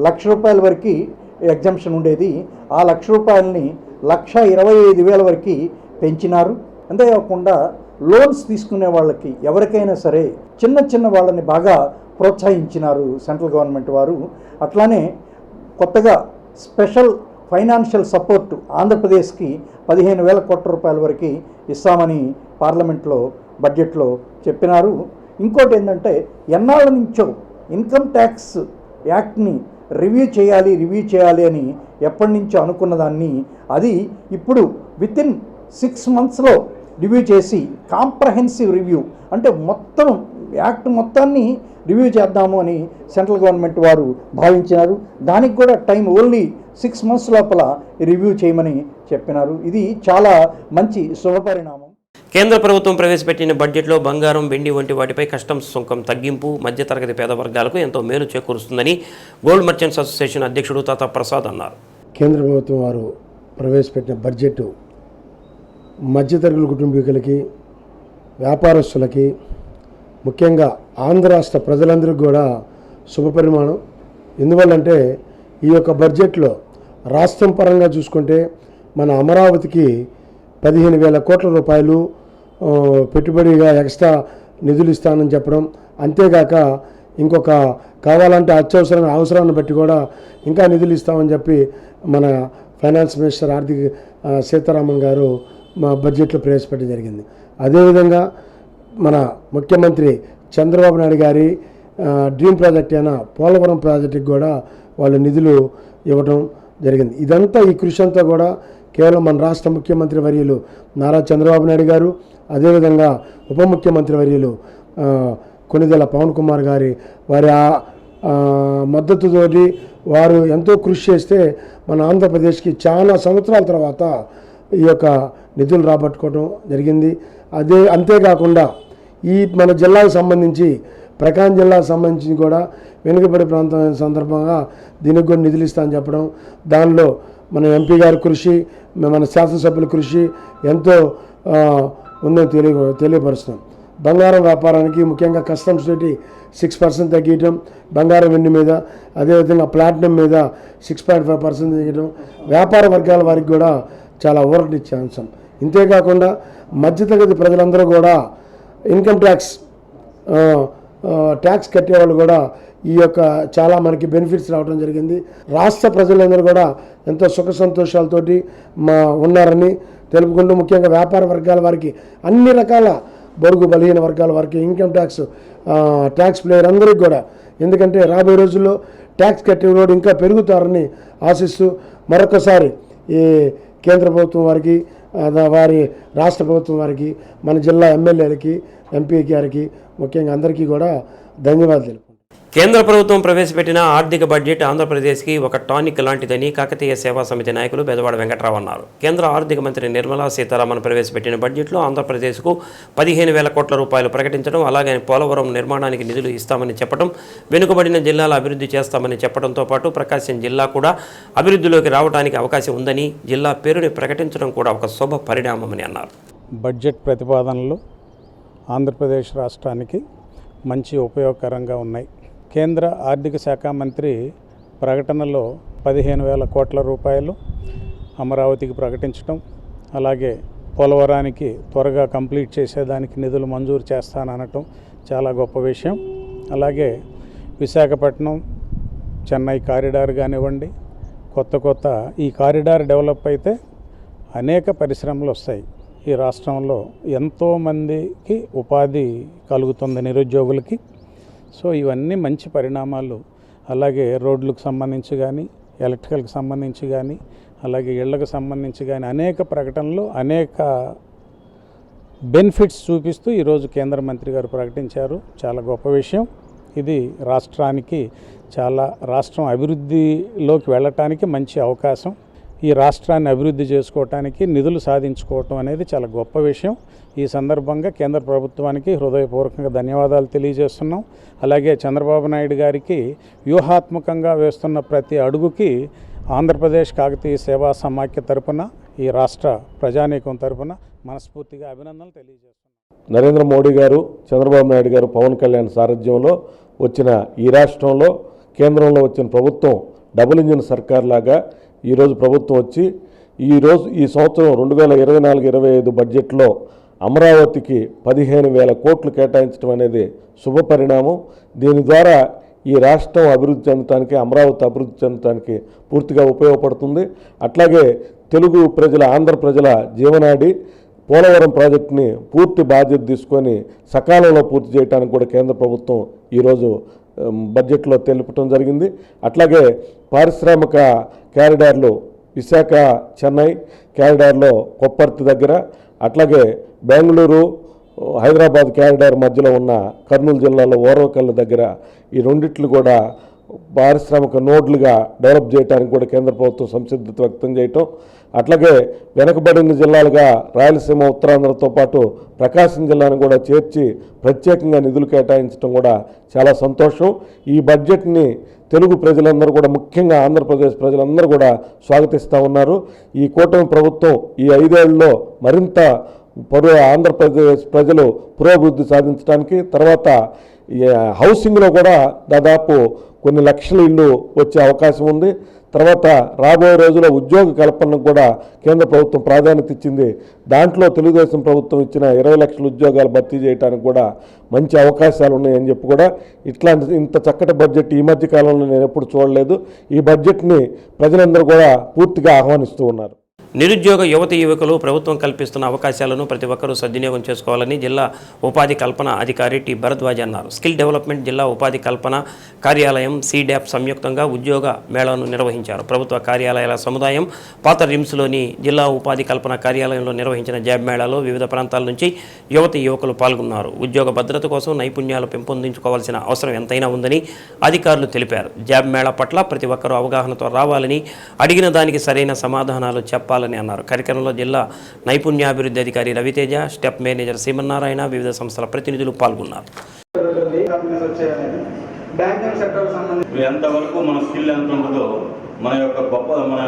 ₹1,00,000 వరకు ఎగ్జంప్షన్ ఉండేది. ఆ ₹1,00,000 1,25,000 వరకు పెంచినారు. అంతేకాకుండా లోన్స్ తీసుకునే వాళ్ళకి ఎవరికైనా సరే చిన్న వాళ్ళని బాగా ప్రోత్సహించినారు సెంట్రల్ గవర్నమెంట్ వారు. అట్లానే కొత్తగా స్పెషల్ ఫైనాన్షియల్ సపోర్ట్ ఆంధ్రప్రదేశ్కి 15,000 కోట్ల రూపాయల వరకు ఇస్తామని పార్లమెంట్లో బడ్జెట్లో చెప్పినారు. ఇంకోటి ఏంటంటే ఎన్నాళ్ళ నుంచో ఇన్కమ్ ట్యాక్స్ యాక్ట్ని రివ్యూ చేయాలి అని ఎప్పటి నుంచో అనుకున్న దాన్ని అది ఇప్పుడు వితిన్ 6 monthsలో రివ్యూ చేసి కాంప్రహెన్సివ్ రివ్యూ అంటే మొత్తం యాక్ట్ మొత్తాన్ని రివ్యూ చేద్దాము అని సెంట్రల్ గవర్నమెంట్ వారు భావించినారు. దానికి కూడా టైం ఓన్లీ 6 months లోపల రివ్యూ చేయమని చెప్పినారు. ఇది చాలా మంచి శుభపరిణామం. కేంద్ర ప్రభుత్వం ప్రవేశపెట్టిన బడ్జెట్లో బంగారం, వెండి వంటి వాటిపై కస్టమ్స్ సుంకం తగ్గింపు మధ్యతరగతి పేద వర్గాలకు ఎంతో మేలు చేకూరుస్తుందని గోల్డ్ మర్చెంట్స్ అసోసియేషన్ అధ్యక్షుడు తాతా ప్రసాద్ అన్నారు. కేంద్ర ప్రభుత్వం వారు ప్రవేశపెట్టిన బడ్జెట్ మధ్యతరగతి కుటుంబీకులకి, వ్యాపారస్తులకి, ముఖ్యంగా ఆంధ్ర రాష్ట్ర ప్రజలందరికీ కూడా శుభపరిమాణం. ఎందువల్లంటే ఈ యొక్క బడ్జెట్లో రాష్ట్రం పరంగా చూసుకుంటే మన అమరావతికి 15,000 కోట్ల రూపాయలు పెట్టుబడిగా ఎక్స్ట్రా నిధులు ఇస్తానని చెప్పడం, అంతేగాక ఇంకొక కావాలంటే అవసరాన్ని బట్టి కూడా ఇంకా నిధులు ఇస్తామని చెప్పి మన ఫైనాన్స్ మినిస్టర్ ఆర్థిక సీతారామన్ గారు మా బడ్జెట్లో ప్రవేశపెట్టడం జరిగింది. అదేవిధంగా మన ముఖ్యమంత్రి చంద్రబాబు నాయుడు గారి డ్రీమ్ ప్రాజెక్ట్ అయిన పోలవరం ప్రాజెక్టుకి కూడా వాళ్ళు నిధులు ఇవ్వడం జరిగింది. ఇదంతా ఈ కృషి అంతా కూడా కేవలం మన రాష్ట్ర ముఖ్యమంత్రి వర్యులు నారా చంద్రబాబు నాయుడు గారు, అదేవిధంగా ఉప ముఖ్యమంత్రి వర్యులు కొణిదెల పవన్ కుమార్ గారి వారి మద్దతుతోటి వారు ఎంతో కృషి చేస్తే మన ఆంధ్రప్రదేశ్కి చాలా సంవత్సరాల తర్వాత ఈ యొక్క నిధులు రాబట్టుకోవడం జరిగింది. అంతేకాకుండా ఈ మన జిల్లాకు సంబంధించి ప్రకాశం జిల్లాకు సంబంధించి కూడా వెనుకబడి ప్రాంతమైన సందర్భంగా దీనికి కూడా నిధులు ఇస్తామని చెప్పడం, దానిలో మన ఎంపీ గారి కృషి, మన శాసనసభ్యుల కృషి ఎంతో ఉందని తెలియపరుస్తున్నాం. బంగారం వ్యాపారానికి ముఖ్యంగా కస్టమ్స్ డ్యూటీ 6% తగ్గించడం, బంగారం వెండి మీద, అదేవిధంగా ప్లాటినం మీద 6.5% తగ్గించడం వ్యాపార వర్గాల వారికి కూడా చాలా ఊరటనిచ్చే అంశం. ఇంతేకాకుండా మధ్యతరగతి ప్రజలందరూ కూడా ఇన్కమ్ ట్యాక్స్ కట్టేవాళ్ళు కూడా ఈ యొక్క చాలా మనకి బెనిఫిట్స్ రావడం జరిగింది. రాష్ట్ర ప్రజలందరూ కూడా ఎంతో సుఖ సంతోషాలతోటి ఉన్నారని తెలుపుకుంటూ, ముఖ్యంగా వ్యాపార వర్గాల వారికి, అన్ని రకాల బడుగు బలహీన వర్గాల వారికి, ఇన్కమ్ ట్యాక్స్ ప్లేయర్ అందరికీ కూడా, ఎందుకంటే రాబోయే రోజుల్లో ట్యాక్స్ కట్టేవాడు ఇంకా పెరుగుతారని ఆశిస్తూ మరొకసారి ఈ కేంద్ర ప్రభుత్వం వారికి, వారి రాష్ట్ర ప్రభుత్వం వారికి, మన జిల్లా ఎమ్మెల్యేలకి, ఎంపీ గారికి, ముఖ్యంగా అందరికీ కూడా ధన్యవాదాలు. కేంద్ర ప్రభుత్వం ప్రవేశపెట్టిన ఆర్థిక బడ్జెట్ ఆంధ్రప్రదేశ్కి ఒక టానిక్ లాంటిదని కాకతీయ సేవా సమితి నాయకులు బెదవాడ వెంకట్రావు అన్నారు. కేంద్ర ఆర్థిక మంత్రి నిర్మలా సీతారామన్ ప్రవేశపెట్టిన బడ్జెట్లో ఆంధ్రప్రదేశ్కు 15,000 కోట్ల రూపాయలు ప్రకటించడం, అలాగే పోలవరం నిర్మాణానికి నిధులు ఇస్తామని చెప్పడం, వెనుకబడిన జిల్లాల అభివృద్ధి చేస్తామని చెప్పడంతో పాటు ప్రకాశం జిల్లా కూడా అభివృద్ధిలోకి రావడానికి అవకాశం ఉందని, జిల్లా పేరుని ప్రకటించడం కూడా ఒక శుభ పరిణామమని అన్నారు. బడ్జెట్ ప్రతిపాదనలు ఆంధ్రప్రదేశ్ రాష్ట్రానికి మంచి ఉపయోగకరంగా ఉన్నాయి. కేంద్ర ఆర్థిక శాఖ మంత్రి ప్రకటనలో 15,000 కోట్ల రూపాయలు అమరావతికి ప్రకటించడం, అలాగే పోలవరానికి త్వరగా కంప్లీట్ చేసేదానికి నిధులు మంజూరు చేస్తాననటం చాలా గొప్ప విషయం. అలాగే విశాఖపట్నం చెన్నై కారిడార్ కానివ్వండి, కొత్త ఈ కారిడార్ డెవలప్ అయితే అనేక పరిశ్రమలు వస్తాయి. ఈ రాష్ట్రంలో ఎంతోమందికి ఉపాధి కలుగుతుంది నిరుద్యోగులకి. సో ఇవన్నీ మంచి పరిణామాలు. అలాగే రోడ్లకు సంబంధించి కానీ, ఎలక్ట్రికల్కి సంబంధించి కానీ, అలాగే ఇళ్లకు సంబంధించి కానీ అనేక ప్రకటనలు, అనేక బెనిఫిట్స్ చూపిస్తూ ఈరోజు కేంద్ర మంత్రి గారు ప్రకటించారు. చాలా గొప్ప విషయం. ఇది రాష్ట్రానికి రాష్ట్రం అభివృద్ధిలోకి వెళ్ళటానికి మంచి అవకాశం. ఈ రాష్ట్రాన్ని అభివృద్ధి చేసుకోవటానికి నిధులు సాధించుకోవటం అనేది చాలా గొప్ప విషయం. ఈ సందర్భంగా కేంద్ర ప్రభుత్వానికి హృదయపూర్వకంగా ధన్యవాదాలు తెలియజేస్తున్నాం. అలాగే చంద్రబాబు నాయుడు గారికి వ్యూహాత్మకంగా వేస్తున్న ప్రతి అడుగుకి ఆంధ్రప్రదేశ్ కాకతీయ సేవా సమాఖ్య తరపున, ఈ రాష్ట్ర ప్రజానీకం తరపున మనస్ఫూర్తిగా అభినందనలు తెలియజేస్తున్నాం. నరేంద్ర మోడీ గారు, చంద్రబాబు నాయుడు గారు, పవన్ కళ్యాణ్ సారథ్యంలో వచ్చిన ఈ రాష్ట్రంలో కేంద్రంలో వచ్చిన ప్రభుత్వం డబుల్ ఇంజిన్ సర్కార్ లాగా ఈరోజు ప్రభుత్వం వచ్చి ఈ సంవత్సరం 2024-25 బడ్జెట్లో అమరావతికి 15,000 కోట్లు కేటాయించడం అనేది శుభ పరిణామం. దీని ద్వారా ఈ రాష్ట్రం అభివృద్ధి చెందడానికి, అమరావతి అభివృద్ధి చెందడానికి పూర్తిగా ఉపయోగపడుతుంది. అట్లాగే తెలుగు ప్రజల, ఆంధ్ర ప్రజల జీవనాడి పోలవరం ప్రాజెక్టుని పూర్తి బాధ్యత తీసుకొని సకాలంలో పూర్తి చేయడానికి కూడా కేంద్ర ప్రభుత్వం ఈరోజు బడ్జెట్లో తెలుపటం జరిగింది. అట్లాగే పారిశ్రామిక క్యారిడార్లు విశాఖ చెన్నై క్యారిడార్లో కొప్పర్తి దగ్గర, అట్లాగే బెంగళూరు హైదరాబాద్ క్యారిడార్ మధ్యలో ఉన్న కర్నూలు జిల్లాలో ఓరవకల్లు దగ్గర ఈ రెండిట్లు కూడా పారిశ్రామిక నోడ్లుగా డెవలప్ చేయడానికి కూడా కేంద్ర ప్రభుత్వం సంసిద్ధత వ్యక్తం చేయటం, అట్లాగే వెనుకబడిన జిల్లాలుగా రాయలసీమ, ఉత్తరాంధ్రతో పాటు ప్రకాశం జిల్లాను కూడా చేర్చి ప్రత్యేకంగా నిధులు కేటాయించడం కూడా చాలా సంతోషం. ఈ బడ్జెట్ని తెలుగు ప్రజలందరూ కూడా, ముఖ్యంగా ఆంధ్రప్రదేశ్ ప్రజలందరూ కూడా స్వాగతిస్తూ ఉన్నారు. ఈ కూటమి ప్రభుత్వం ఈ 5 ఏళ్లలో మరింత ఆంధ్రప్రదేశ్ ప్రజలు పురోభివృద్ధి సాధించడానికి, తర్వాత హౌసింగ్లో కూడా దాదాపు కొన్ని లక్షల ఇళ్ళు వచ్చే అవకాశం ఉంది. తర్వాత రాబోయే రోజుల్లో ఉద్యోగ కల్పనకు కూడా కేంద్ర ప్రభుత్వం ప్రాధాన్యత ఇచ్చింది. దాంట్లో తెలుగుదేశం ప్రభుత్వం ఇచ్చిన 20 లక్షల ఉద్యోగాలు భర్తీ చేయడానికి కూడా మంచి అవకాశాలు ఉన్నాయని చెప్పి కూడా ఇంత చక్కటి బడ్జెట్ ఈ మధ్య కాలంలో నేను ఎప్పుడు చూడలేదు. ఈ బడ్జెట్ని ప్రజలందరూ కూడా పూర్తిగా ఆహ్వానిస్తూ ఉన్నారు. నిరుద్యోగ యువతి యువకులు ప్రభుత్వం కల్పిస్తున్న అవకాశాలను ప్రతి ఒక్కరూ సద్వినియోగం చేసుకోవాలని జిల్లా ఉపాధి కల్పన అధికారి టి భరద్వాజ్ అన్నారు. స్కిల్ డెవలప్మెంట్ జిల్లా ఉపాధి కల్పన కార్యాలయం సిడాప్ సంయుక్తంగా ఉద్యోగ మేళాను నిర్వహించారు. ప్రభుత్వ కార్యాలయాల సముదాయం పాత రిమ్స్లోని జిల్లా ఉపాధి కల్పన కార్యాలయంలో నిర్వహించిన జాబ్ మేళాలో వివిధ ప్రాంతాల నుంచి యువతి యువకులు పాల్గొన్నారు. ఉద్యోగ భద్రత కోసం నైపుణ్యాలు పెంపొందించుకోవాల్సిన అవసరం ఎంతైనా ఉందని అధికారులు తెలిపారు. జాబ్ మేళా పట్ల ప్రతి ఒక్కరూ అవగాహనతో రావాలని, అడిగిన దానికి సరైన సమాధానాలు చెప్పాలని అన్నారు. కార్యక్రమంలో జిల్లా నైపుణ్యాభివృద్ధి అధికారి రవితేజ, స్టెప్ మేనేజర్ సీమన్నారాయణ, వివిధ సంస్థల ప్రతినిధులు పాల్గొన్నారు. ఎంతవరకు మన స్కిల్ ఎంత ఉంటుందో, మన యొక్క మన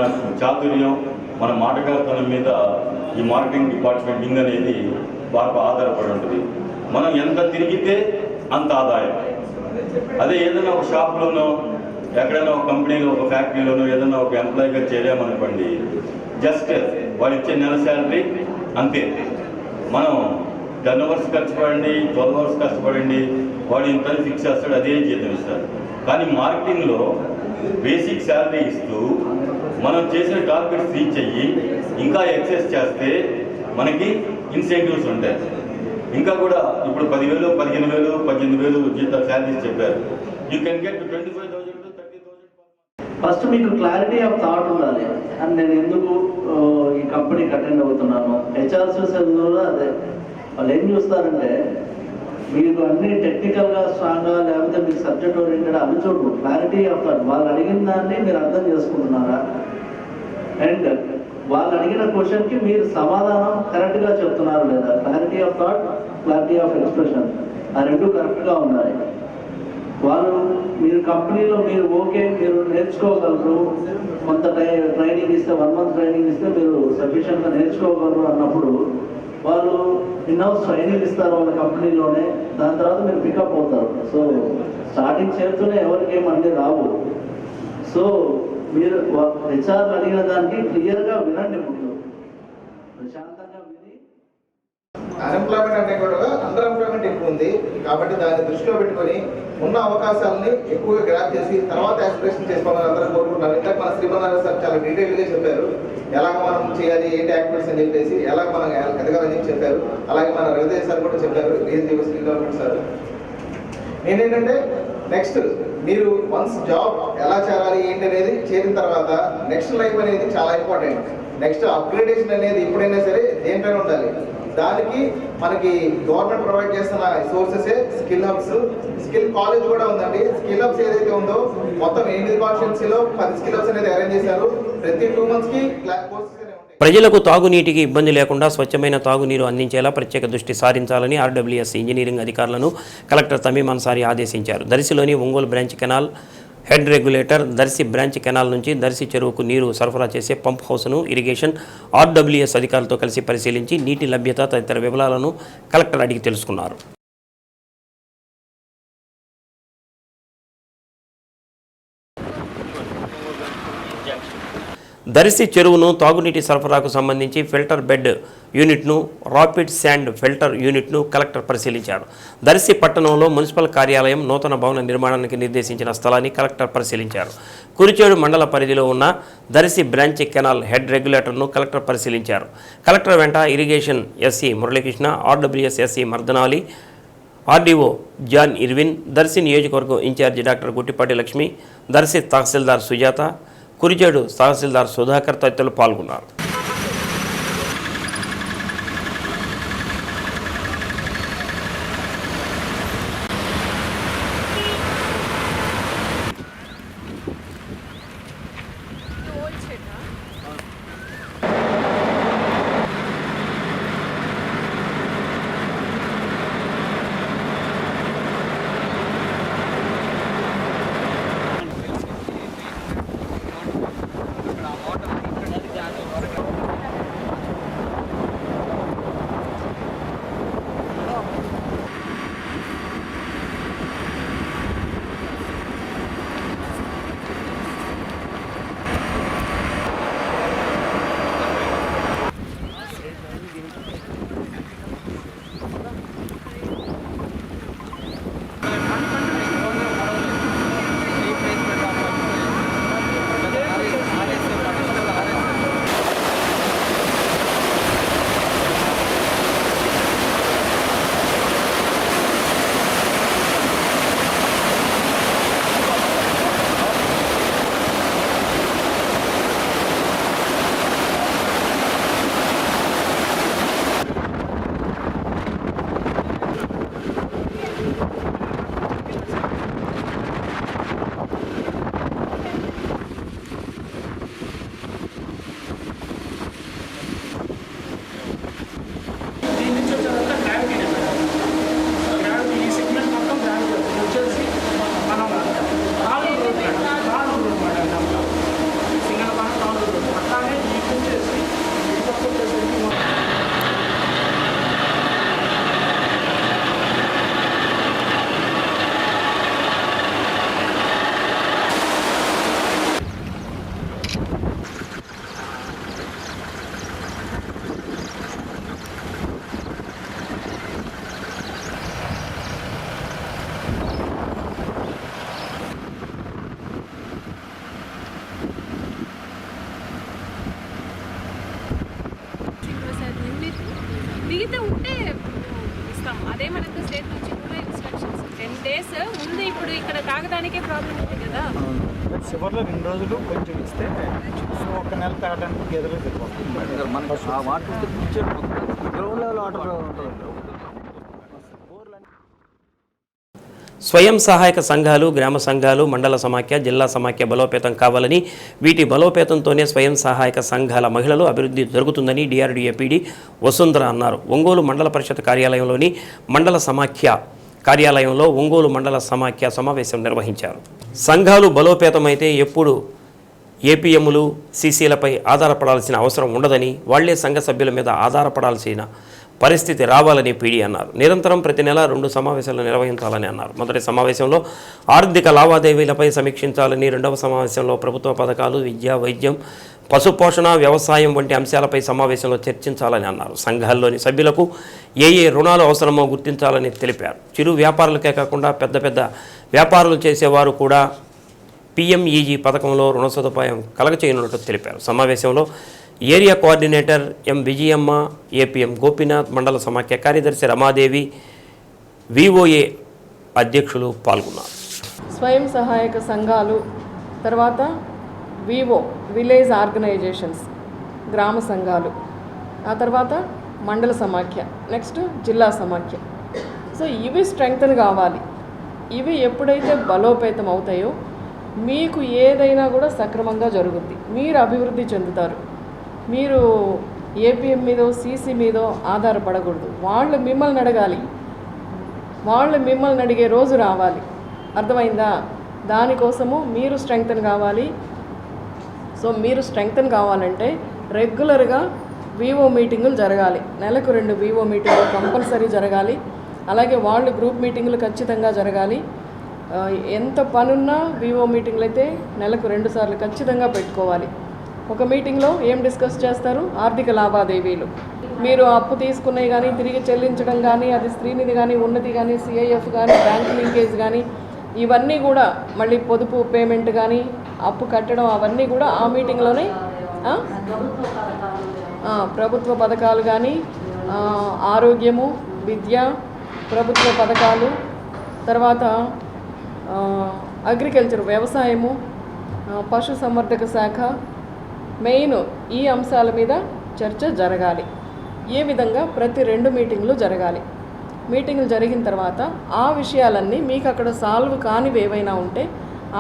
చాతుర్యం, మన మాటకారితనం మీద ఈ మార్కెటింగ్ డిపార్ట్మెంట్ అనేది బాగా ఆధారపడి ఉంటుంది. మనం ఎంత తిరిగితే అంత ఆదాయం. అదే ఏదైనా ఒక షాప్లోనో, ఎక్కడైనా ఒక కంపెనీలో, ఒక ఫ్యాక్టరీలోనో ఏదైనా ఒక ఎంప్లాయీగా చేరామనుకోండి, జస్ట్ వాడు ఇచ్చే నెల శాలరీ అంతే. మనం 10 అవర్స్ కష్టపడండి, 12 అవర్స్ కష్టపడండి, వాడు ఇంత ఫిక్స్ చేస్తాడు, అదే జీతం ఇస్తారు. కానీ మార్కెటింగ్లో బేసిక్ శాలరీ ఇస్తూ మనం చేసిన టార్గెట్స్ రీచ్ అయ్యి ఇంకా ఎక్సెస్ చేస్తే మనకి ఇన్సెంటివ్స్ ఉంటాయి. ఇంకా కూడా ఇప్పుడు 10,000, 15,000, 18,000 జీతాలు శాలరీస్ చెప్పారు. You can get 25,000 to 30,000. First మీకు క్లారిటీ ఆఫ్ థాట్ ఉండాలి. అండ్ నేను ఎందుకు ఈ కంపెనీకి అటెండ్ అవుతున్నాను, హెచ్ఆర్సీస్ కూడా అదే. వాళ్ళు ఏం చూస్తారంటే మీకు అన్ని టెక్నికల్గా స్ట్రాంగ్గా, లేకపోతే మీకు సబ్జెక్ట్ ఓరియంటెడ్ అవి చూడరు. క్లారిటీ ఆఫ్ థాట్, వాళ్ళు అడిగిన దాన్ని మీరు అర్థం చేసుకుంటున్నారా, అండ్ వాళ్ళు అడిగిన క్వశ్చన్కి మీరు సమాధానం కరెక్ట్గా చెప్తున్నారు లేదా. Clarity of thought, clarity of expression, ఆ రెండు కరెక్ట్గా ఉండాలి. వాళ్ళు మీరు కంపెనీలో మీరు ఓకే, మీరు నేర్చుకోగలరు, కొంత ట్రైనింగ్ ఇస్తే, 1 month ట్రైనింగ్ ఇస్తే మీరు సఫిషియెంట్గా నేర్చుకోగలరు అన్నప్పుడు వాళ్ళు ఇన్హౌస్ ట్రైనింగ్ ఇస్తారు వాళ్ళ కంపెనీలోనే. దాని తర్వాత మీరు పికప్ అవుతారు. సో స్టార్టింగ్ చేస్తూనే ఎవరికి ఏమన్నీ రావు. సో మీరు హెచ్ఆర్ అడిగిన దానికి క్లియర్గా వినండి. ముందు ప్రశాంతంగా విని, అన్ఎంప్లాయ్మెంట్ అంటే కూడా అండర్ ఎంప్లాయ్మెంట్ ఎక్కువ ఉంది కాబట్టి దాన్ని దృష్టిలో పెట్టుకొని ఉన్న అవకాశాలని ఎక్కువగా గ్రాప్ చేసి తర్వాత యాక్స్పిరేషన్ చేసుకోవాలని అందరూ కోరుకుంటున్నారు. ఇంత మన శ్రీమన్నారాయణ సార్ చాలా డీటెయిల్గా చెప్పారు, ఎలాగ మనం చేయాలి, ఏంటి యాక్టివిటీస్ అని చెప్పేసి, ఎలా మనం ఎదగాలని చెప్పి చెప్పారు. అలాగే మన రవితేజ సార్ కూడా చెప్పారు, రీజనల్ స్కిల్ డెవలప్మెంట్ సార్. నేనేంటంటే నెక్స్ట్ మీరు వన్స్ జాబ్ ఎలా చేరాలి ఏంటి అనేది చేరిన తర్వాత నెక్స్ట్ లైఫ్ అనేది చాలా ఇంపార్టెంట్. నెక్స్ట్ అప్గ్రేడేషన్ అనేది ఎప్పుడైనా సరే దేనిపైన ఉండాలి, దానికి మనకి గవర్నమెంట్ ప్రొవైడ్ చేస్తున్న sources skill hubs, skill college కూడా ఉందండి. స్కిల్ హబ్స్ ఏదైతే ఉందో మొత్తం 8 కాన్స్టిట్యున్సీలో 10 స్కిల్ హబ్స్ అనేది అరేంజ్ చేశారు. ప్రతి 2 months కి కోర్సెస్. ప్రజలకు తాగునీటికి ఇబ్బంది లేకుండా స్వచ్ఛమైన తాగునీరు అందించేలా ప్రత్యేక దృష్టి సారించాలని ఆర్డబ్ల్యూఎస్ ఇంజనీరింగ్ అధికారులను కలెక్టర్ తమీం అన్సారీ ఆదేశించారు. దర్శిలోని Ongole branch canal head regulator, Darsi branch canal నుంచి దర్శి చెరువుకు నీరు సరఫరా చేసే పంప్ హౌస్ను ఇరిగేషన్ ఆర్డబ్ల్యూఎస్ అధికారులతో కలిసి పరిశీలించి నీటి లభ్యత తదితర వివరాలను కలెక్టర్ అడిగి తెలుసుకున్నారు. దర్శి చెరువును తాగునీటి సరఫరాకు సంబంధించి ఫిల్టర్ బెడ్ యూనిట్ను, రాపిడ్ శాండ్ ఫిల్టర్ యూనిట్ను కలెక్టర్ పరిశీలించారు. దర్శి పట్టణంలో మున్సిపల్ కార్యాలయం నూతన భవన నిర్మాణానికి నిర్దేశించిన స్థలాన్ని కలెక్టర్ పరిశీలించారు. కురిచేడు మండల పరిధిలో ఉన్న దర్శి బ్రాంచ్ కెనాల్ హెడ్ రెగ్యులేటర్ను కలెక్టర్ పరిశీలించారు. కలెక్టర్ వెంట irrigation SC Muralikrishna, RWS SC Mardanali, RDO John Irvin, Darsi నియోజకవర్గం ఇన్ఛార్జి డాక్టర్ గుట్టిపాటి లక్ష్మి, దర్శి తహసీల్దార్ సుజాత, కురిచేడు తహసీల్దార్ సుధాకర్ తదితరులు పాల్గొన్నారు. మిగతా ఉంటే ఇస్తాం. అదే మనకు స్టేట్ నుంచి కూడా ఇన్స్ట్రక్షన్స్ 10 days ముందు. ఇప్పుడు ఇక్కడ తాగడానికే ప్రాబ్లం ఉంది కదా, చివరిలో 2 రోజులు కొంచెం ఇస్తే ఒక నెల తాగడానికి గెదలు స్వయం సహాయక సంఘాలు, గ్రామ సంఘాలు, మండల సమాఖ్య, జిల్లా సమాఖ్య బలోపేతం కావాలని, వీటి బలోపేతంతోనే స్వయం సహాయక సంఘాల మహిళలు అభివృద్ధి జరుగుతుందని డిఆర్డీఏ పీడీ వసుంధర అన్నారు. ఒంగోలు మండల పరిషత్ కార్యాలయంలోని మండల సమాఖ్య కార్యాలయంలో ఒంగోలు మండల సమాఖ్య సమావేశం నిర్వహించారు. సంఘాలు బలోపేతమైతే ఎప్పుడు ఏపీఎంలు, సీసీలపై ఆధారపడాల్సిన అవసరం ఉండదని, వాళ్లే సంఘ సభ్యుల మీద ఆధారపడాల్సిన పరిస్థితి రావాలని పీడీ అన్నారు. నిరంతరం ప్రతి నెల 2 సమావేశాలు నిర్వహించాలని అన్నారు. మొదటి సమావేశంలో ఆర్థిక లావాదేవీలపై సమీక్షించాలని, రెండవ సమావేశంలో ప్రభుత్వ పథకాలు, విద్య, వైద్యం, పశుపోషణ, వ్యవసాయం వంటి అంశాలపై సమావేశంలో చర్చించాలని అన్నారు. సంఘాల్లోని సభ్యులకు ఏ రుణాలు అవసరమో గుర్తించాలని తెలిపారు. చిరు వ్యాపారులకే కాకుండా పెద్ద పెద్ద వ్యాపారాలు చేసేవారు కూడా PMEG పథకంలో రుణ సదుపాయం కలగచేయనున్నట్టు తెలిపారు. సమావేశంలో ఏరియా కోఆర్డినేటర్ ఎం విజయమ్మ, ఏపీఎం గోపీనాథ్, మండల సమాఖ్య కార్యదర్శి రమాదేవి, విఓఏ అధ్యక్షులు పాల్గొన్నారు. స్వయం సహాయక సంఘాలు, తర్వాత విలేజ్ ఆర్గనైజేషన్స్, గ్రామ సంఘాలు, ఆ తర్వాత మండల సమాఖ్య, నెక్స్ట్ జిల్లా సమాఖ్య. సో ఇవి స్ట్రెంగ్తన్ కావాలి. ఇవి ఎప్పుడైతే బలోపేతం అవుతాయో మీకు ఏదైనా కూడా సక్రమంగా జరుగుద్ది, మీరు అభివృద్ధి చెందుతారు. మీరు ఏపీఎం మీదో సీసీ మీదో ఆధారపడకూడదు. వాళ్ళు మిమ్మల్ని అడగాలి, వాళ్ళు మిమ్మల్ని అడిగే రోజు రావాలి. అర్థమైందా? దానికోసము మీరు స్ట్రెంగ్తన్ కావాలి. సో మీరు స్ట్రెంగ్తన్ కావాలంటే రెగ్యులర్గా వివో మీటింగులు జరగాలి. నెలకు 2 వివో మీటింగులు కంపల్సరీ జరగాలి. అలాగే వాళ్ళు గ్రూప్ మీటింగులు ఖచ్చితంగా జరగాలి. ఎంత పనున్నా వివో మీటింగ్లు అయితే నెలకు 2 సార్లు ఖచ్చితంగా పెట్టుకోవాలి. ఒక మీటింగ్లో ఏం డిస్కస్ చేస్తారు? ఆర్థిక లావాదేవీలు, మీరు అప్పు తీసుకున్నవి కానీ తిరిగి చెల్లించడం కానీ, అది స్త్రీనిధి కానీ, ఉన్నతి కానీ, సిఐఎఫ్ కానీ, బ్యాంక్ లింకేజ్ కానీ, ఇవన్నీ కూడా మళ్ళీ పొదుపు పేమెంట్ కానీ, అప్పు కట్టడం, అవన్నీ కూడా ఆ మీటింగ్లోనే. ప్రభుత్వ పథకాలు కానీ, ఆరోగ్యము, విద్య, ప్రభుత్వ పథకాలు, తర్వాత అగ్రికల్చర్ వ్యవసాయము, పశు సంవర్ధక శాఖ, మెయిన్ ఈ అంశాల మీద చర్చ జరగాలి. ఏ విధంగా ప్రతి 2 మీటింగ్లు జరగాలి. మీటింగ్లు జరిగిన తర్వాత ఆ విషయాలన్నీ మీకు అక్కడ సాల్వ్ కానివి ఏవైనా ఉంటే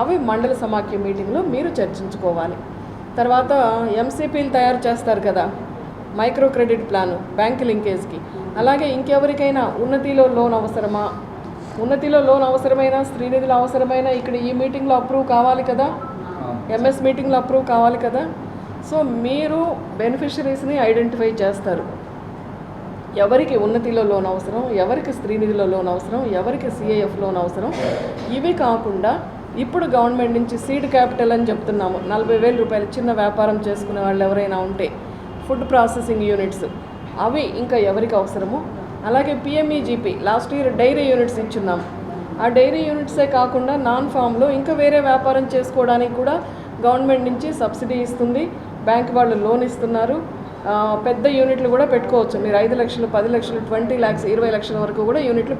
అవి మండల సమాఖ్య మీటింగ్లో మీరు చర్చించుకోవాలి. తర్వాత ఎంసీపీలు తయారు చేస్తారు కదా, మైక్రో క్రెడిట్ ప్లాను, బ్యాంక్ లింకేజ్కి. అలాగే ఇంకెవరికైనా ఉన్నతిలో లోన్ అవసరమా, ఉన్నతిలో లోన్ అవసరమైనా, స్త్రీనిధులు అవసరమైనా ఇక్కడ ఈ మీటింగ్లో అప్రూవ్ కావాలి కదా, ఎంఎస్ మీటింగ్లో అప్రూవ్ కావాలి కదా. సో మీరు బెనిఫిషరీస్ని ఐడెంటిఫై చేస్తారు. ఎవరికి ఉన్నతిలో లోన్ అవసరం, ఎవరికి స్త్రీనిధిలో లోన్ అవసరం, ఎవరికి సిఐఎఫ్ లోన్ అవసరం. ఇవి కాకుండా ఇప్పుడు గవర్నమెంట్ నుంచి సీడ్ క్యాపిటల్ అని చెప్తున్నాము. 40,000 రూపాయలు చిన్న వ్యాపారం చేసుకునే వాళ్ళు ఎవరైనా ఉంటే, ఫుడ్ ప్రాసెసింగ్ యూనిట్స్, అవి ఇంకా ఎవరికి అవసరము. అలాగే PMEGP last year dairy units ఇచ్చున్నాము. ఆ డైరీ యూనిట్సే కాకుండా నాన్ ఫామ్లో ఇంకా వేరే వ్యాపారం చేసుకోవడానికి కూడా గవర్నమెంట్ నుంచి సబ్సిడీ ఇస్తుంది, బ్యాంక్ వాళ్ళు లోన్ ఇస్తున్నారు. పెద్ద యూనిట్లు కూడా పెట్టుకోవచ్చు. మీరు 5 లక్షలు, 10 లక్షలు, 20 lakhs, 20 లక్షల వరకు కూడా యూనిట్లు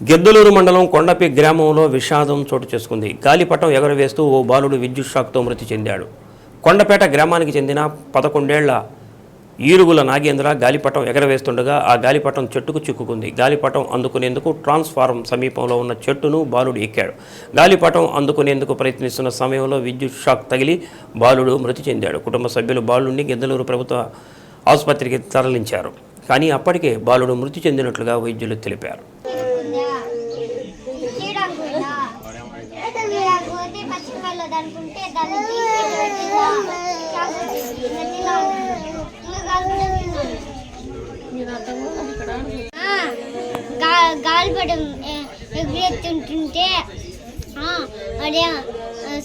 గిద్దలూరు మండలం కొండపి గ్రామంలో విషాదం చోటు చేసుకుంది. గాలిపటం ఎగరవేస్తూ ఓ బాలుడు విద్యుత్ షాక్తో మృతి చెందాడు. కొండపేట గ్రామానికి చెందిన 11 ఏళ్ల ఈరుగుల నాగేంద్ర గాలిపటం ఎగరవేస్తుండగా ఆ గాలిపటం చెట్టుకు చిక్కుకుంది. గాలిపటం అందుకునేందుకు ట్రాన్స్ఫార్మర్ సమీపంలో ఉన్న చెట్టును బాలుడు ఎక్కాడు. గాలిపటం అందుకునేందుకు ప్రయత్నిస్తున్న సమయంలో విద్యుత్ షాక్ తగిలి బాలుడు మృతి చెందాడు. కుటుంబ సభ్యులు బాలుడిని గిద్దలూరు ప్రభుత్వ ఆసుపత్రికి తరలించారు. కానీ అప్పటికే బాలుడు మృతి చెందినట్లుగా వైద్యులు తెలిపారు. గాలిపటం ఎగురెత్తుంటుంటే అదే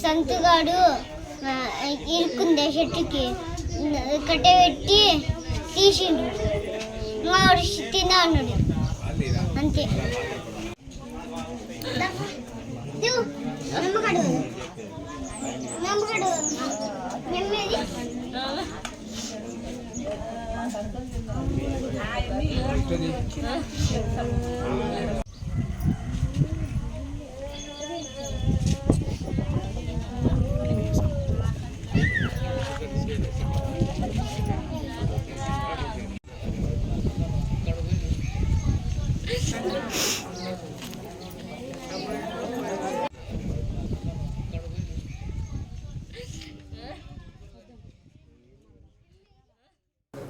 సంతుగాడు ఇరుక్కుంది చెట్టుకి, కట్టబెట్టి తీసిండు. తిన్నా అన్నాడు, అంతే. మెమ్మేది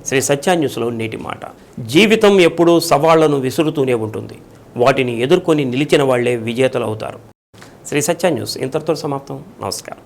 శ్రీ సత్య న్యూస్లో నేటి మాట. జీవితం ఎప్పుడూ సవాళ్లను విసురుతూనే ఉంటుంది. వాటిని ఎదుర్కొని నిలిచిన వాళ్లే విజేతలు అవుతారు. శ్రీ సత్య న్యూస్ ఇంతటితో సమాప్తం. నమస్కారం.